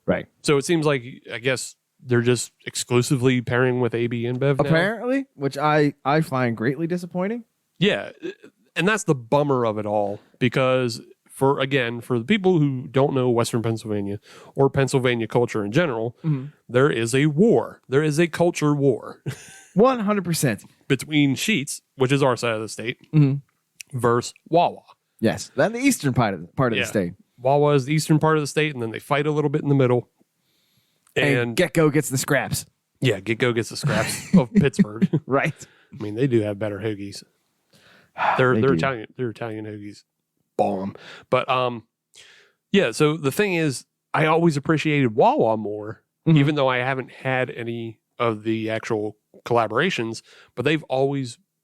Right. So it seems like I guess they're just exclusively pairing with AB InBev now. Apparently, which I find greatly disappointing. Yeah, and that's the bummer of it all because for the people who don't know Western Pennsylvania or Pennsylvania culture in general, there is a war. There is a culture war 100%. between Sheetz, which is our side of the state, versus Wawa. Yes, then the eastern part of the state. Wawa is the eastern part of the state, and then they fight a little bit in the middle. And Get-Go gets the scraps. Yeah, Get-Go gets the scraps of Pittsburgh. Right. I mean, they do have better hoagies. They're Italian. They're Italian hoagies. Bomb. But yeah. So the thing is, I always appreciated Wawa more, even though I haven't had any of the actual collaborations. But they've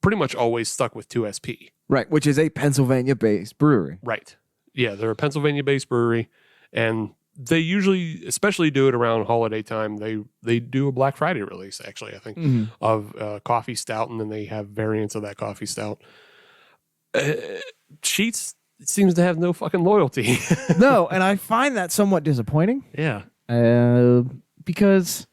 pretty much always stuck with 2SP. Right, which is a Pennsylvania-based brewery. Right. Yeah, they're a Pennsylvania-based brewery, and they usually, especially do it around holiday time. They do a Black Friday release, actually, I think, of coffee stout, and then they have variants of that coffee stout. Sheetz seems to have no fucking loyalty. No, and I find that somewhat disappointing. Yeah. Because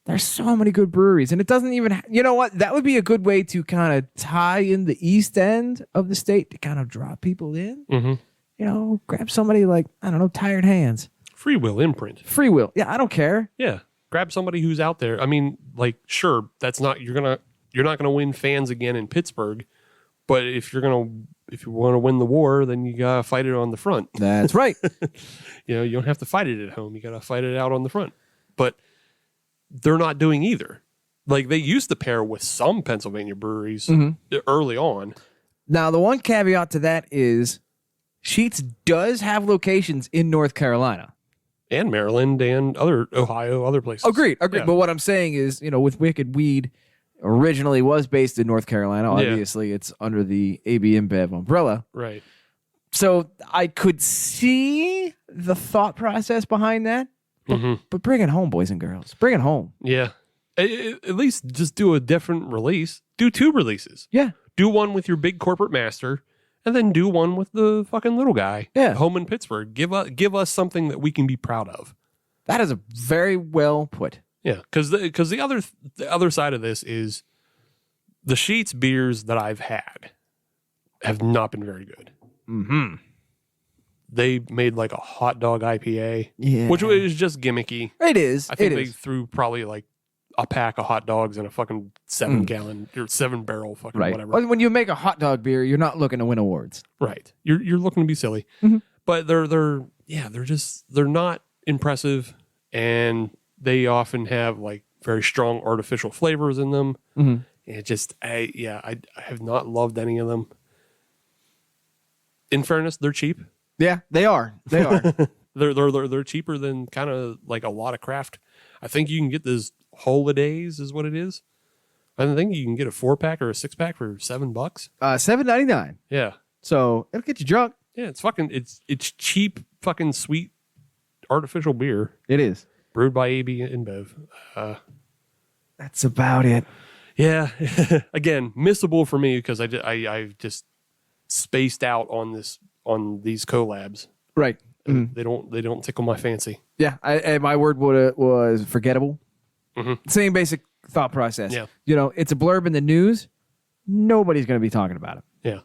there's so many good breweries, and it doesn't even. You know what? That would be a good way to kind of tie in the east end of the state to kind of draw people in. Mm-hmm. You know, grab somebody like, I don't know, Tired Hands. Free Will imprint. Free Will. Yeah, I don't care. Yeah. Grab somebody who's out there. I mean, like, sure, you're not gonna win fans again in Pittsburgh, but if you want to win the war, then you gotta fight it on the front. That's right. You don't have to fight it at home. You gotta fight it out on the front. But they're not doing either. Like, they used to pair with some Pennsylvania breweries early on. Now, the one caveat to that is Sheetz does have locations in North Carolina. And Maryland and Ohio, other places. Agreed. Yeah. But what I'm saying is, with Wicked Weed, originally was based in North Carolina. Obviously, it's under the AB InBev umbrella. Right. So I could see the thought process behind that. But bring it home, boys and girls. Bring it home. Yeah. At least just do a different release. Do 2 releases. Yeah. Do one with your big corporate master, and then do one with the fucking little guy. Yeah. Home in Pittsburgh. Give us something that we can be proud of. That is a very well put. Yeah, because the other side of this is the Sheetz beers that I've had have not been very good. Mm-hmm. They made like a hot dog IPA, yeah, which is just gimmicky. It is. I think they threw probably like a pack of hot dogs in a fucking 7-gallon or 7-barrel fucking whatever. When you make a hot dog beer, you're not looking to win awards. Right. You're looking to be silly, but they're not impressive, and they often have like very strong artificial flavors in them. And it just I have not loved any of them. In fairness, they're cheap. Yeah, they are. They are. They're cheaper than kind of like a lot of craft. I think you can get this holidays is what it is. I think you can get a 4-pack or a 6-pack for $7. $7.99. Yeah. So it'll get you drunk. Yeah, it's cheap, fucking sweet, artificial beer. It is. Brewed by AB InBev. That's about it. Yeah. Again, missable for me because I just spaced out on these collabs. Right. They don't tickle my fancy. Yeah. My word was forgettable. Same basic thought process. Yeah. It's a blurb in the news. Nobody's going to be talking about it. Yeah.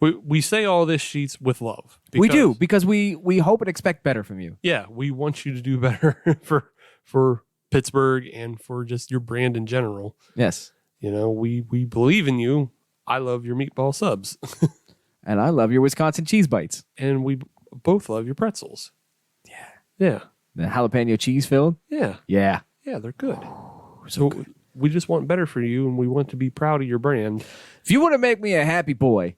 We say all this Sheetz with love. We do, because we hope and expect better from you. Yeah, we want you to do better for Pittsburgh and for just your brand in general. Yes. We believe in you. I love your meatball subs. And I love your Wisconsin cheese bites. And we both love your pretzels. Yeah. Yeah. The jalapeno cheese filled? Yeah. Yeah. Yeah, they're good. So we just want better for you, and we want to be proud of your brand. If you want to make me a happy boy,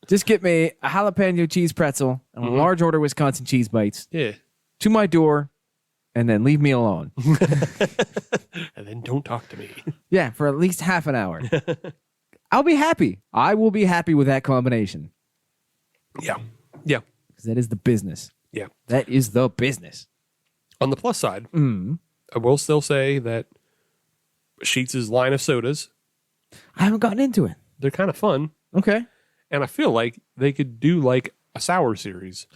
just get me a jalapeno cheese pretzel and a large order Wisconsin cheese bites. Yeah. To my door, and then leave me alone. And then don't talk to me. Yeah, for at least half an hour. I'll be happy. I will be happy with that combination. Yeah. Yeah. Because that is the business. Yeah. That is the business. On the plus side, I will still say that Sheetz' line of sodas, I haven't gotten into it. they're kind of fun. Okay. And I feel like they could do like a sour series.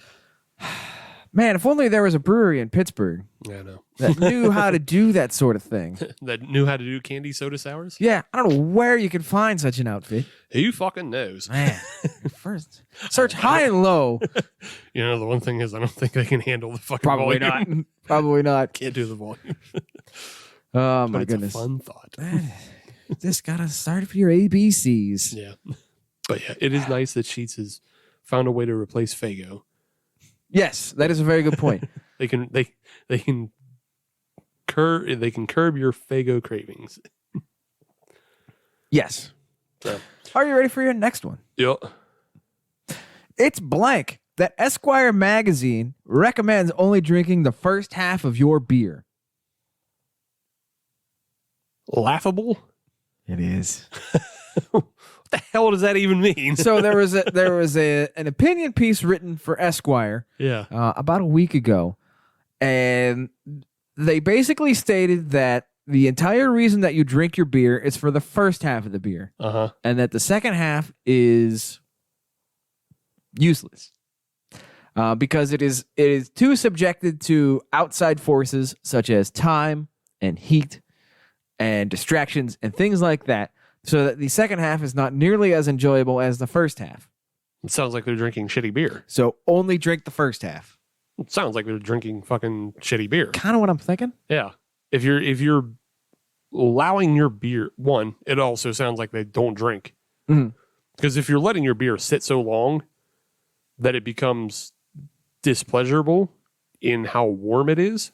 Man, if only there was a brewery in Pittsburgh I know. that knew how to do that sort of thing. That knew how to do candy soda sours. Yeah, I don't know where you could find such an outfit. Who fucking knows? Man, first search high and low. The one thing is I don't think they can handle the fucking Probably volume. not. Probably not. Can't do the volume. Oh But my it's goodness. a fun thought. Just gotta start for your ABCs. Yeah. But yeah, it is nice that Sheetz is found a way to replace Faygo. Yes, that is a very good point. They can curb your Faygo cravings. Yes. So, Are you ready for your next one? yep. It's blank that Esquire magazine recommends only drinking the first half of your beer. Laughable? It is. What the hell does that even mean? So there was an opinion piece written for Esquire Yeah. about a week ago, and they basically stated that the entire reason that you drink your beer is for the first half of the beer, and that the second half is useless because it is too subjected to outside forces such as time and heat and distractions and things like that, so that the second half is not nearly as enjoyable as the first half. It sounds like they're drinking shitty beer. So only drink the first half. It sounds like they're drinking fucking shitty beer. Kind of what I'm thinking. Yeah. If you're allowing your beer, one, it also sounds like they don't drink. Because if you're letting your beer sit so long that it becomes displeasurable in how warm it is,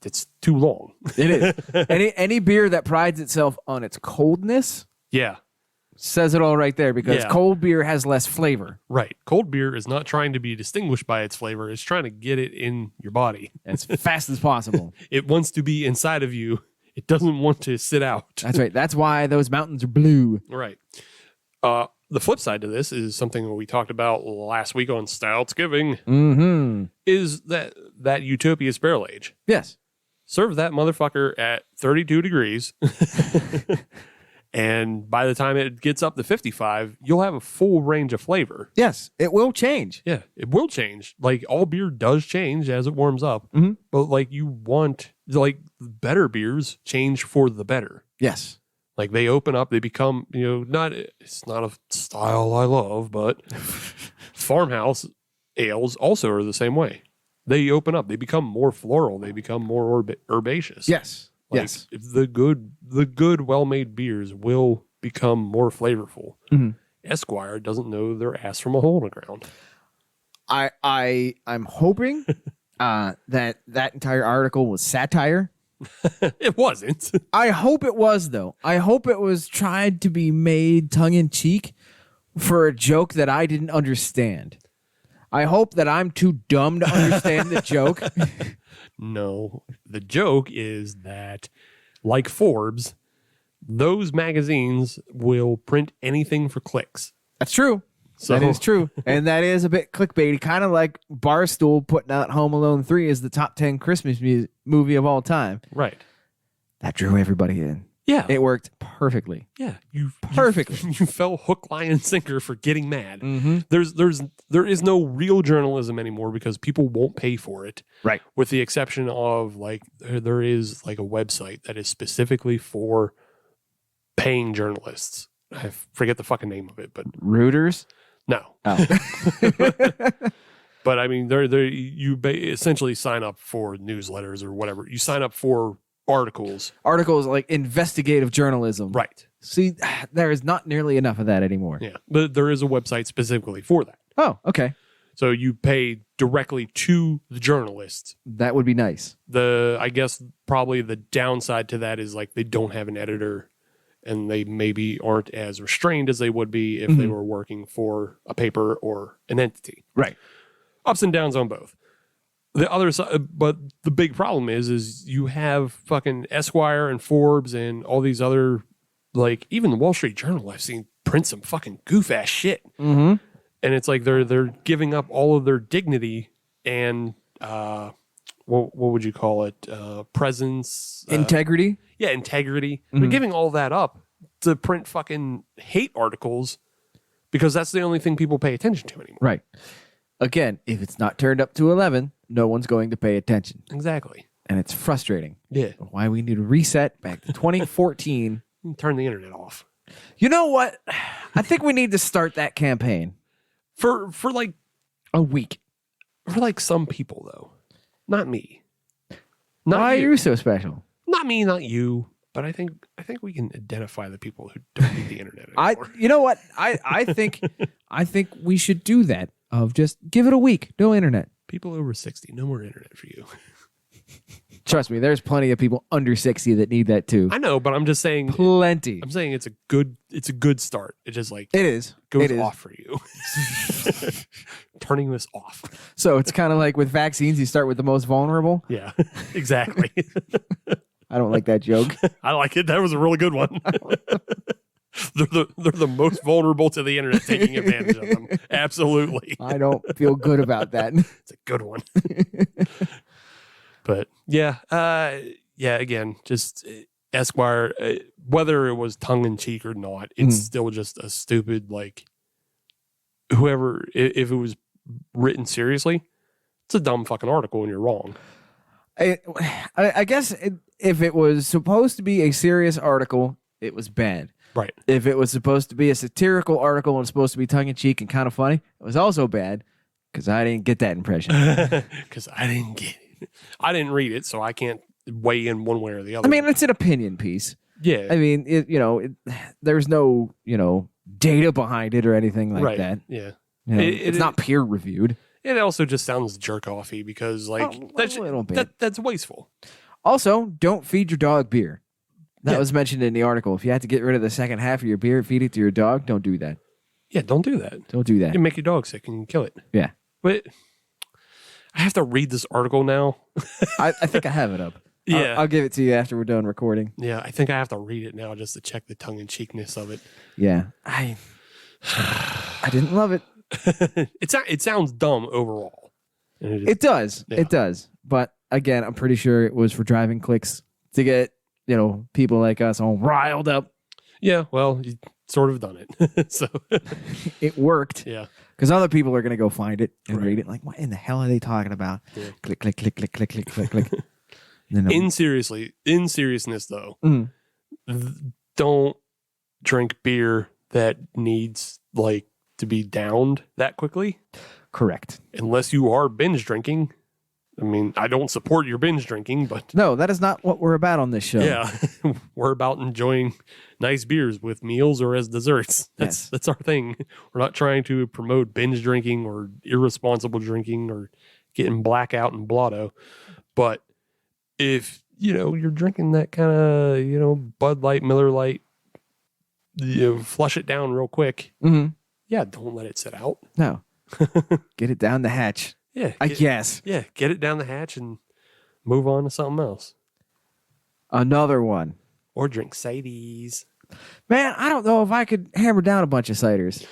it's too long. It is. Any beer that prides itself on its coldness Yeah. says it all right there, because Yeah. cold beer has less flavor. Right. Cold beer is not trying to be distinguished by its flavor. It's trying to get it in your body. As fast as possible. It wants to be inside of you. It doesn't want to sit out. That's right. That's why those mountains are blue. Right. The flip side to this is something we talked about last week on Stoutsgiving, is that Utopia's barrel age. Yes. Serve that motherfucker at 32 degrees. And by the time it gets up to 55, you'll have a full range of flavor. Yes. It will change. Yeah, it will change. Like, all beer does change as it warms up. But like, you want, like, better beers change for the better. Yes. Like, they open up, they become, it's not a style I love, but farmhouse ales also are the same way. They open up, they become more floral, they become more herbaceous. Yes. Like, Yes. if the good, well-made beers will become more flavorful. Esquire doesn't know their ass from a hole in the ground. I'm hoping that entire article was satire. It wasn't. I hope it was, though. I hope it was tried to be made tongue-in-cheek for a joke that I didn't understand. I hope that I'm too dumb to understand the joke. No. The joke is that, like Forbes, those magazines will print anything for clicks. That's true. So, that is true. And that is a bit clickbaity, kind of like Barstool putting out Home Alone 3 as the top 10 Christmas movie of all time. Right. That drew everybody in. Yeah. It worked perfectly. Yeah. Perfectly. You fell hook, line, and sinker for getting mad. There is no real journalism anymore because people won't pay for it. Right. With the exception of, like, there is like a website that is specifically for paying journalists. I forget the fucking name of it, but Reuters? no. Oh. But I mean, you essentially sign up for newsletters or whatever. You sign up for articles. Articles like investigative journalism. Right. See, there is not nearly enough of that anymore. Yeah. But there is a website specifically for that. Oh, okay. So you pay directly to the journalist. That would be nice. I guess probably the downside to that is, like, they don't have an editor and they maybe aren't as restrained as they would be if they were working for a paper or an entity. Right. Ups and downs on both. The other side, but the big problem is you have fucking Esquire and Forbes and all these other, like, even the Wall Street Journal I've seen print some fucking goof ass shit. And it's like they're giving up all of their dignity and what would you call it? Presence, Integrity. Yeah, integrity. They're giving all that up to print fucking hate articles because that's the only thing people pay attention to anymore. Right. Again, if it's not turned up to 11, no one's going to pay attention. Exactly. And it's frustrating. Yeah. Why we need to reset back to 2014. Turn the internet off. You know what? I think we need to start that campaign. For like a week. For like some people though. Not me. Not Why you. are you so special? Not me, not you. But I think we can identify the people who don't need the internet anymore. You know what? I think I think we should do that. Of just give it a week. No internet. People over 60, no more internet for you. Trust me, there's plenty of people under 60 that need that too. I know, but I'm just saying. Plenty. I'm saying it's a good start. It just like It is. goes It is. off for you. Turning this off. So it's kind of like with vaccines, you start with the most vulnerable. Yeah, exactly. I don't like that joke. I like it. That was a really good one. They're the most vulnerable to the internet taking advantage of them. Absolutely. I don't feel good about that. It's a good one. But yeah, again, just Esquire, whether it was tongue in cheek or not, it's still just a stupid, like, whoever, if it was written seriously, it's a dumb fucking article and you're wrong. I guess if it was supposed to be a serious article, it was bad. Right. If it was supposed to be a satirical article and supposed to be tongue in cheek and kind of funny, it was also bad because I didn't get that impression. Because I didn't get it. I didn't read it, so I can't weigh in one way or the other. I mean, it's an opinion piece. Yeah. I mean, there's no, data behind it or anything like that. Yeah. It's not peer reviewed. It also just sounds jerk-offy because, like, a little bit. That's wasteful. Also, don't feed your dog beer. That was mentioned in the article. If you have to get rid of the second half of your beer, feed it to your dog, don't do that. Yeah, don't do that. Don't do that. You make your dog sick and kill it. Yeah. But I have to read this article now. I think I have it up. Yeah. I'll give it to you after we're done recording. Yeah, I think I have to read it now just to check the tongue-in-cheekness of it. Yeah. I didn't love it. It sounds dumb overall. And It does. Yeah. It does. But again, I'm pretty sure it was for driving clicks to get, people like us all riled up. Yeah, well, you sort of done it. So It worked. yeah. Because other people are going to go find it and Right. read it. Like, what in the hell are they talking about? Yeah. Click, click, click, click, click, click, click, click. And then In seriousness though, Mhm. don't drink beer that needs like to be downed that quickly correct. unless you are binge drinking. I mean, I don't support your binge drinking, but No, that is not what we're about on this show. yeah, we're about enjoying nice beers with meals or as desserts. Yes. That's our thing. We're not trying to promote binge drinking or irresponsible drinking or getting blackout and blotto. But if, you're drinking that kind of, Bud Light, Miller Light, flush it down real quick. Mm-hmm. Yeah, don't let it sit out. No. Get it down the hatch. Yeah. I guess. Yeah, get it down the hatch and move on to something else. Another one. Or drink cides. Man, I don't know if I could hammer down a bunch of ciders.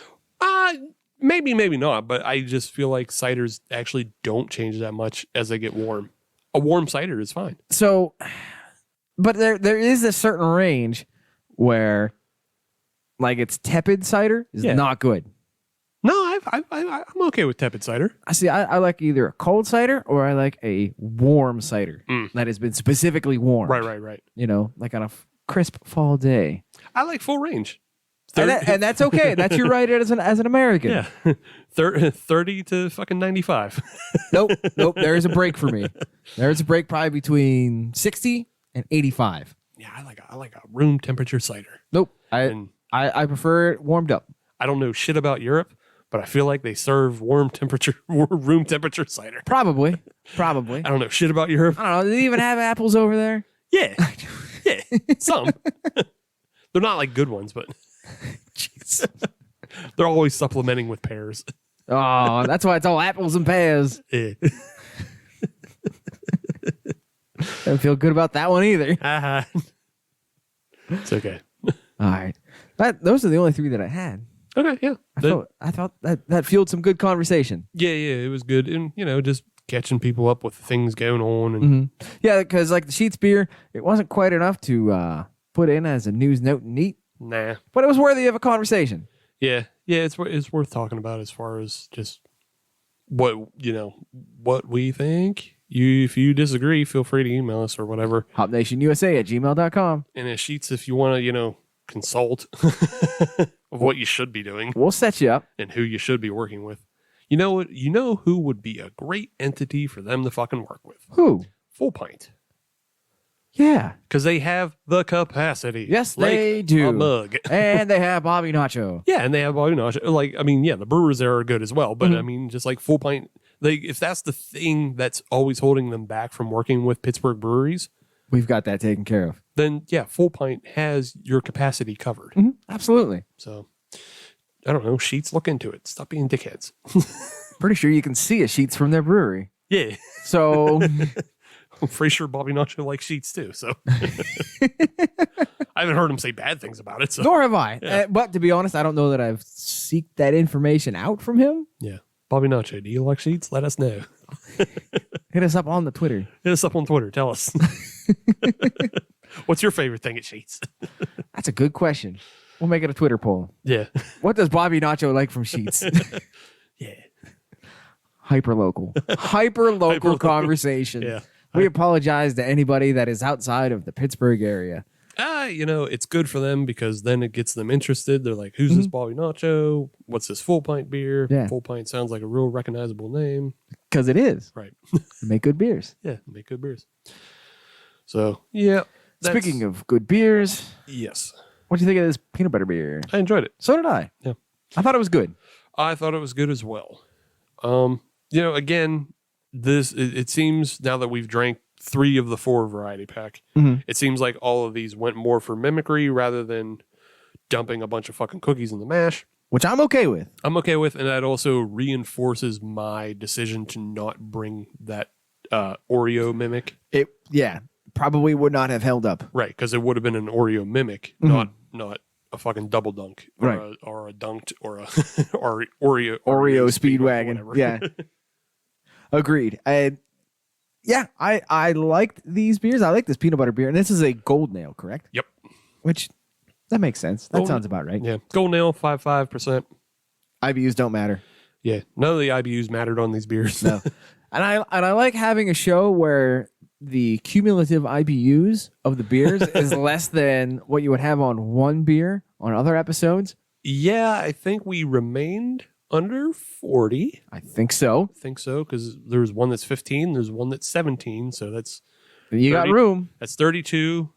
Maybe, maybe not, but I just feel like ciders actually don't change that much as they get warm. A warm cider is fine. So, but there is a certain range where, like, it's tepid cider is Yeah. not good. No, I'm okay with tepid cider. I like either a cold cider or I like a warm cider that has been specifically warm. Right. Like on a crisp fall day. I like full range. And that's okay. That's your right as an American. Yeah. 30 to fucking 95. Nope. There is a break for me. There is a break probably between 60 and 85. Yeah, I like a room temperature cider. Nope. And I prefer it warmed up. I don't know shit about Europe, but I feel like they serve room temperature cider. Probably. I don't know shit about Europe. I don't know. Do they even have apples over there? Yeah. Yeah. Some. They're not like good ones, but jeez. They're always supplementing with pears. Oh, that's why it's all apples and pears. Yeah. Don't feel good about that one either. It's okay. All right. Those are the only three that I had. Okay, yeah. I thought that fueled some good conversation. Yeah, it was good. And, just catching people up with things going on. And Yeah, because like the Sheetz beer, it wasn't quite enough to put in as a news note and neat, nah. but it was worthy of a conversation. Yeah, it's worth talking about as far as just what we think. If you disagree, feel free to email us or whatever. HopNationUSA@gmail.com. And at Sheetz, if you want to, consult of what you should be doing We'll set you up. and who you should be working with. You know what? You know who would be a great entity for them to fucking work with? Who? Full Pint. Yeah. Because they have the capacity. Yes, like they do. A mug. And they have Bobby Nacho. Yeah, and they have all, like, I mean, yeah, the brewers there are good as well. But I mean, just like full pint, if that's the thing that's always holding them back from working with Pittsburgh breweries, We've got that taken care of. then yeah, full pint has your capacity covered. Absolutely. So I don't know, Sheetz, look into it. Stop being dickheads. Pretty sure you can see a Sheetz from their brewery. Yeah. So I'm pretty sure Bobby Nacho likes Sheetz too. So I haven't heard him say bad things about it. So nor have I. Yeah. But to be honest, I don't know that I've seeked that information out from him. yeah. Bobby Nacho, do you like Sheetz? Let us know. Hit us up on the Twitter. Hit us up on Twitter. Tell us. What's your favorite thing at Sheetz? That's a good question. We'll make it a Twitter poll. Yeah. What does Bobby Nacho like from Sheetz? Yeah. Hyper local Hyper-local. conversation. Yeah. We apologize to anybody that is outside of the Pittsburgh area. It's good for them because then it gets them interested. They're like, who's this Bobby Nacho? What's this full pint beer? Yeah. Full pint sounds like a real recognizable name. Because it is. Right. They make good beers. Yeah. Make good beers. So, yeah. Speaking of good beers, Yes. what do you think of this peanut butter beer? I enjoyed it. So did I. Yeah. I thought it was good. I thought it was good as well. Again, it seems now that we've drank 3 of the 4 variety pack, it seems like all of these went more for mimicry rather than dumping a bunch of fucking cookies in the mash. Which I'm okay with. I'm okay with, and that also reinforces my decision to not bring that Oreo mimic. It probably would not have held up. Right, because it would have been an Oreo mimic, not a fucking double dunk, or Right. or a dunked, or a or Oreo Speedwagon. whatever. Yeah. Agreed. I liked these beers. I like this peanut butter beer. And this is a gold nail, correct? Yep. Which, that makes sense. That Gold- sounds about right. Yeah. Gold nail, 5.5%. IBUs don't matter. Yeah. None of the IBUs mattered on these beers. No. And I like having a show where the cumulative IBUs of the beers is less than what you would have on one beer on other episodes. Yeah, I think we remained under 40. I think so. I think so, because there's one that's 15, there's one that's 17, so that's You got 30. room. That's 32.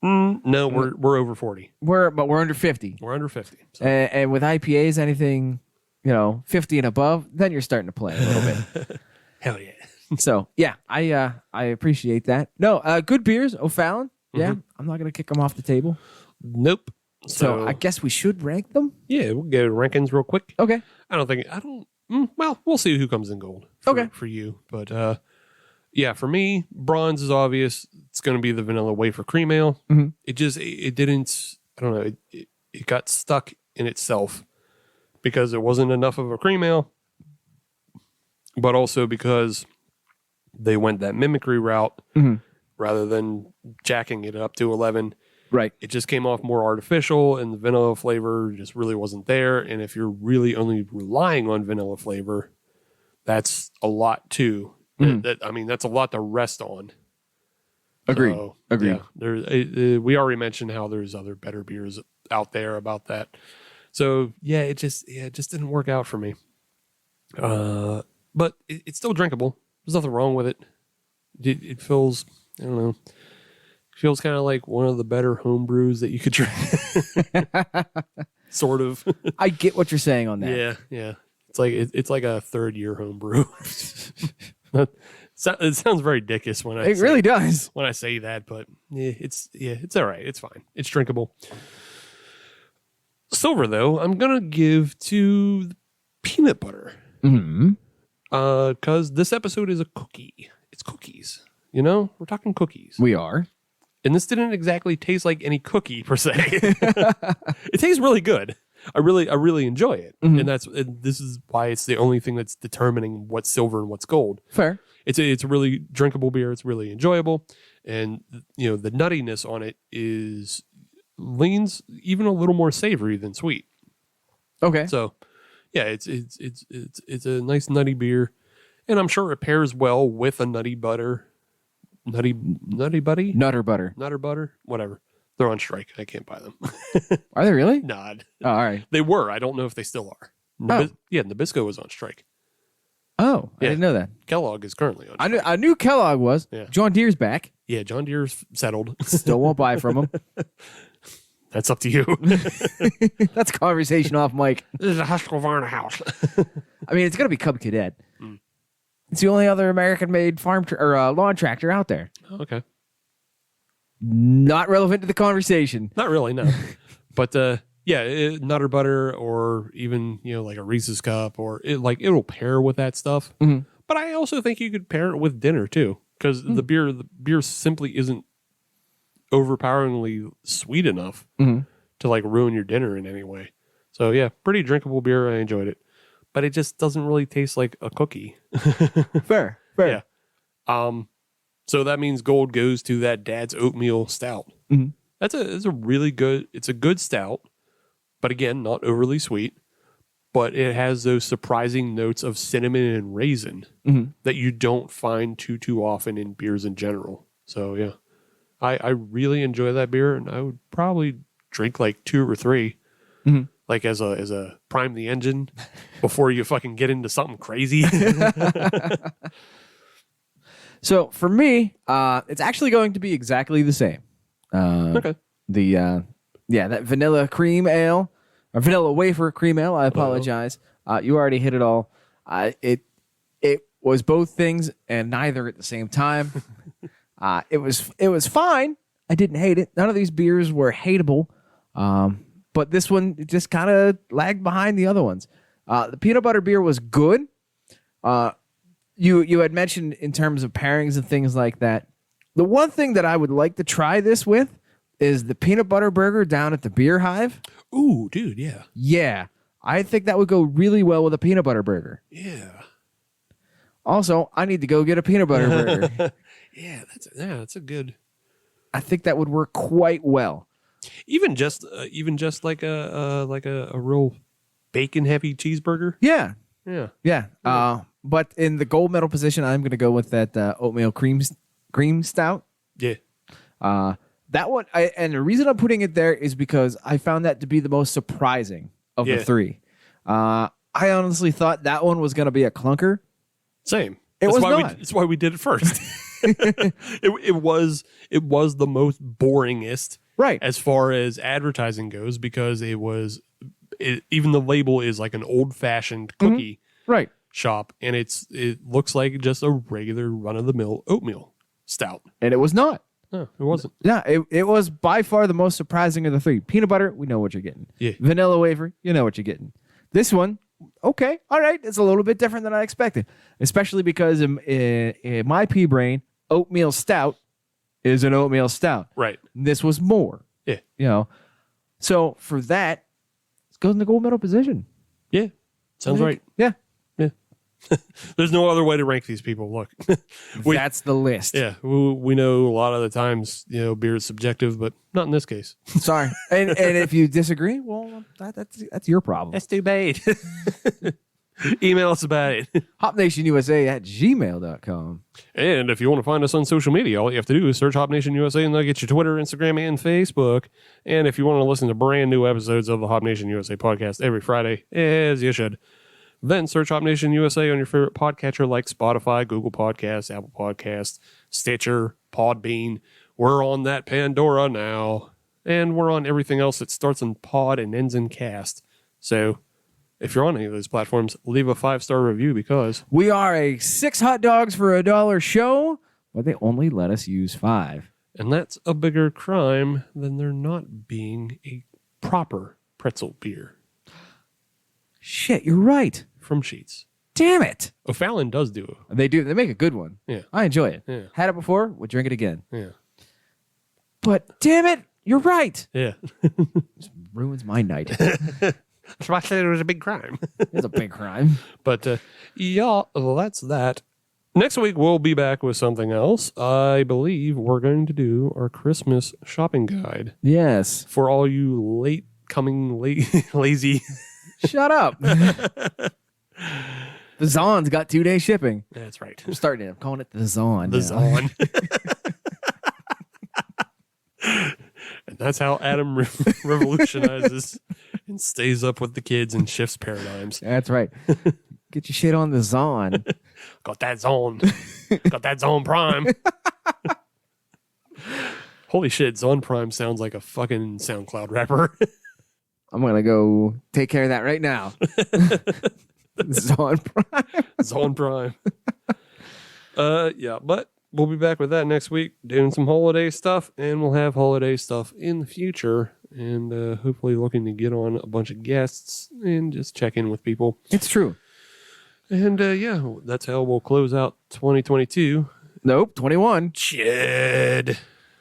No, we're over 40. But we're under 50. We're under 50. So. And with IPAs, anything, 50 and above, then you're starting to play a little bit. Hell yeah. So yeah, I appreciate that. No, good beers. O'Fallon. Yeah, I'm not gonna kick them off the table. Nope. So I guess we should rank them. Yeah, we'll get rankings real quick. Okay. Well, we'll see who comes in gold. For you. But yeah, for me, bronze is obvious. It's going to be the vanilla wafer cream ale. It didn't, I don't know, it got stuck in itself because it wasn't enough of a cream ale, but also because they went that mimicry route rather than jacking it up to 11. Right. It just came off more artificial, and the vanilla flavor just really wasn't there. And if you're really only relying on vanilla flavor, that's a lot too. That's a lot to rest on. Agreed. So, Agreed. Yeah, we already mentioned how there's other better beers out there about that. So yeah, it just didn't work out for me. But it's still drinkable. There's nothing wrong with it. It feels, I don't know. Feels kind of like one of the better home brews that you could drink. Sort of. I get what you're saying on that. Yeah. It's like a 3rd year home brew. It sounds very dickish when It really does. when I say that, but it's all right. It's fine. It's drinkable. Silver though, I'm gonna give to the peanut butter. Because this episode is a cookie. It's cookies. We're talking cookies. We are. And this didn't exactly taste like any cookie per se. It tastes really good. I really enjoy it, and this is why it's the only thing that's determining what's silver and what's gold. Fair. It's a really drinkable beer. It's really enjoyable, and the nuttiness on it leans even a little more savory than sweet. Okay. So, yeah, it's a nice nutty beer, and I'm sure it pairs well with a nutty butter. Nutty buddy? Nutter butter. Nutter butter? Whatever. They're on strike. I can't buy them. Are they really? Nod. Oh, all right. They were. I don't know if they still are. Nabisco was on strike. Oh, I Yeah. didn't know that. Kellogg is currently on strike. I knew Kellogg was. Yeah. John Deere's back. Yeah, John Deere's settled. Still won't buy from them. That's up to you. That's a conversation off mic. This is a Husqvarna house. I mean, it's going to be Cub Cadet. It's the only other American-made lawn tractor out there. Okay. Not relevant to the conversation. Not really, no. But Nutter Butter or even, like a Reese's Cup or it'll pair with that stuff. Mhm. But I also think you could pair it with dinner too, because the beer simply isn't overpoweringly sweet enough to like ruin your dinner in any way. So yeah, pretty drinkable beer. I enjoyed it, but it just doesn't really taste like a cookie. Fair. Yeah. So that means gold goes to that Dad's Oatmeal Stout. Mhm. It's a really good. It's a good stout, but again, not overly sweet. But it has those surprising notes of cinnamon and raisin that you don't find too often in beers in general. So yeah, I really enjoy that beer, and I would probably drink like 2 or 3, like as a prime the engine before you fucking get into something crazy. So for me, it's actually going to be exactly the same. Okay. That vanilla cream ale. Or vanilla wafer cream ale. I apologize. You already hit it all. It was both things and neither at the same time. It was fine. I didn't hate it. None of these beers were hateable. But this one just kind of lagged behind the other ones. The peanut butter beer was good. You had mentioned in terms of pairings and things like that. The one thing that I would like to try this with is the peanut butter burger down at the Beer Hive. Ooh, dude, yeah. Yeah, I think that would go really well with a peanut butter burger. Yeah. Also, I need to go get a peanut butter burger. That's a good. I think that would work quite well. Even just like a real bacon heavy cheeseburger. Yeah. Yeah. But in the gold medal position, I'm going to go with that oatmeal cream stout. Yeah. That one, and the reason I'm putting it there is because I found that to be the most surprising of the 3. I honestly thought that one was going to be a clunker. Same. That's That's why we did it first. it was the most boringest, right? As far as advertising goes, because even the label is like an old fashioned cookie right shop, and it looks like just a regular run of the mill oatmeal stout, and it was not. No, it wasn't. Yeah, it was by far the most surprising of the 3. Peanut butter, we know what you're getting. Yeah. Vanilla wafer, you know what you're getting. This one, okay, all right, it's a little bit different than I expected, especially because in my pea brain, oatmeal stout is an oatmeal stout. Right. This was more. Yeah. So for that, let's go in the gold medal position. Yeah. Sounds right. Yeah. There's no other way to rank these people. Look, that's the list. Yeah, we know a lot of the times, beer is subjective, but not in this case. Sorry. And if you disagree, well, that's your problem. That's too bad. Email us about it. HopNationUSA@gmail.com. And if you want to find us on social media, all you have to do is search Hop Nation USA, and they'll get your Twitter, Instagram, and Facebook. And if you want to listen to brand new episodes of the Hop Nation USA podcast every Friday, as you should, then search Hop Nation USA on your favorite podcatcher like Spotify, Google Podcasts, Apple Podcasts, Stitcher, Podbean. We're on that Pandora now. And we're on everything else that starts in pod and ends in cast. So if you're on any of those platforms, leave a 5-star review, because we are a 6 hot dogs for $1 show, but they only let us use 5. And that's a bigger crime than there not being a proper pretzel beer. Shit, you're right. From Sheetz. Damn it. O'Fallon does do it. They do. They make a good one. Yeah. I enjoy it. Yeah. Had it before. Would drink it again. Yeah. But damn it, you're right. Yeah. This ruins my night. That's why I said it was a big crime. It's a big crime. But that's that. Next week, we'll be back with something else. I believe we're going to do our Christmas shopping guide. Yes. For all you lazy. Shut up. The Zon's got 2-day shipping. That's right. I'm starting it. I'm calling it the Zon. The Zon. And that's how Adam revolutionizes and stays up with the kids and shifts paradigms. That's right. Get your shit on the Zon. Got that Zone. Got that Zone Prime. Holy shit, Zon Prime sounds like a fucking SoundCloud rapper. I'm going to go take care of that right now. Zon Prime. Zon Prime. Yeah, but we'll be back with that next week, doing some holiday stuff, and we'll have holiday stuff in the future, and hopefully looking to get on a bunch of guests and just check in with people. It's true. And yeah, that's how we'll close out 2022. Nope, 21. Shit.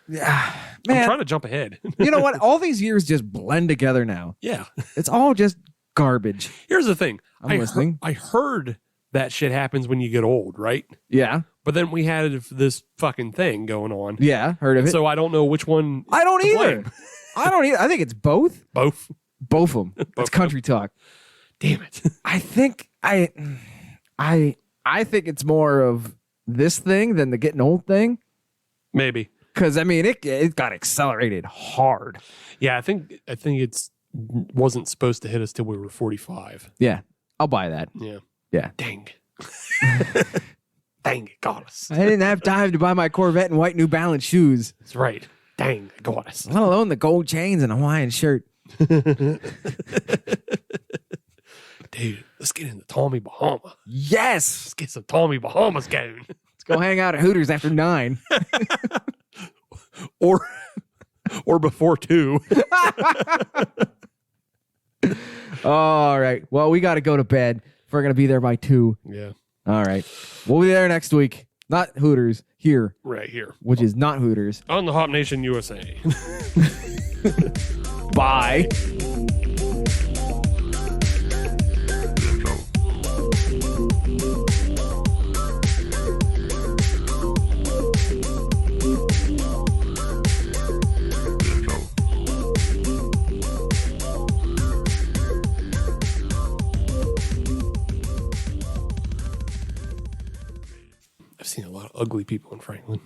Yeah, I'm man. trying to jump ahead. You know what? All these years just blend together now. Yeah. It's all just garbage. Here's the thing. I'm listening. I heard that shit happens when you get old, right? Yeah. But then we had this fucking thing going on. Yeah, heard of it. So I don't know which one. I don't to either. blame. I don't either. I think it's both. Both. Both of them. Both It's of 'em. country talk. Damn it. I think I think it's more of this thing than the getting old thing. Maybe. Because I mean, it got accelerated hard. Yeah, I think it's wasn't supposed to hit us till we were 45. Yeah, I'll buy that. Yeah. Yeah. Dang. Dang, it got us. I didn't have time to buy my Corvette and white New Balance shoes, That's right. Dang, it got us. let alone the gold chains and a Hawaiian shirt. Dude, let's get into Tommy Bahama. Yes. Let's get some Tommy Bahamas going. Let's go hang out at Hooters after 9. or before 2. All right. Well, we got to go to bed. If we're going to be there by 2. Yeah. All right. We'll be there next week. Not Hooters, here, Right here. which is not Hooters. On the Hop Nation USA. Bye. I've seen a lot of ugly people in Franklin.